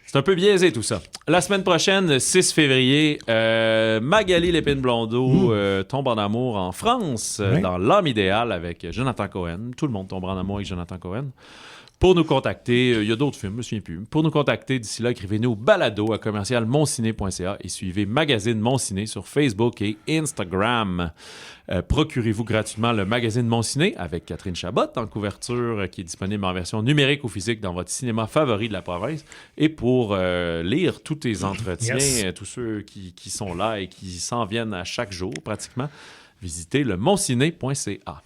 C'est un peu biaisé, tout ça. La semaine prochaine, 6 février, Magali Lépine-Blondeau tombe en amour en France, dans L'Homme idéal avec Jonathan Cohen. Tout le monde tombera en amour avec Jonathan Cohen. Pour nous contacter, il y a d'autres films, je me souviens plus. Pour nous contacter, d'ici là, écrivez-nous au balado@commercialmonciné.ca et suivez Magazine Mon Ciné sur Facebook et Instagram. Procurez-vous gratuitement le Magazine Mon Ciné avec Catherine Chabot en couverture, qui est disponible en version numérique ou physique dans votre cinéma favori de la province. Et pour lire tous tes entretiens, tous ceux qui sont là et qui s'en viennent à chaque jour pratiquement, visitez le monciné.ca.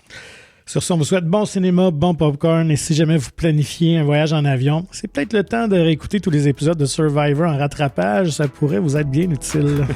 Sur ce, on vous souhaite bon cinéma, bon popcorn, et si jamais vous planifiez un voyage en avion, c'est peut-être le temps de réécouter tous les épisodes de Survivor en rattrapage, ça pourrait vous être bien utile.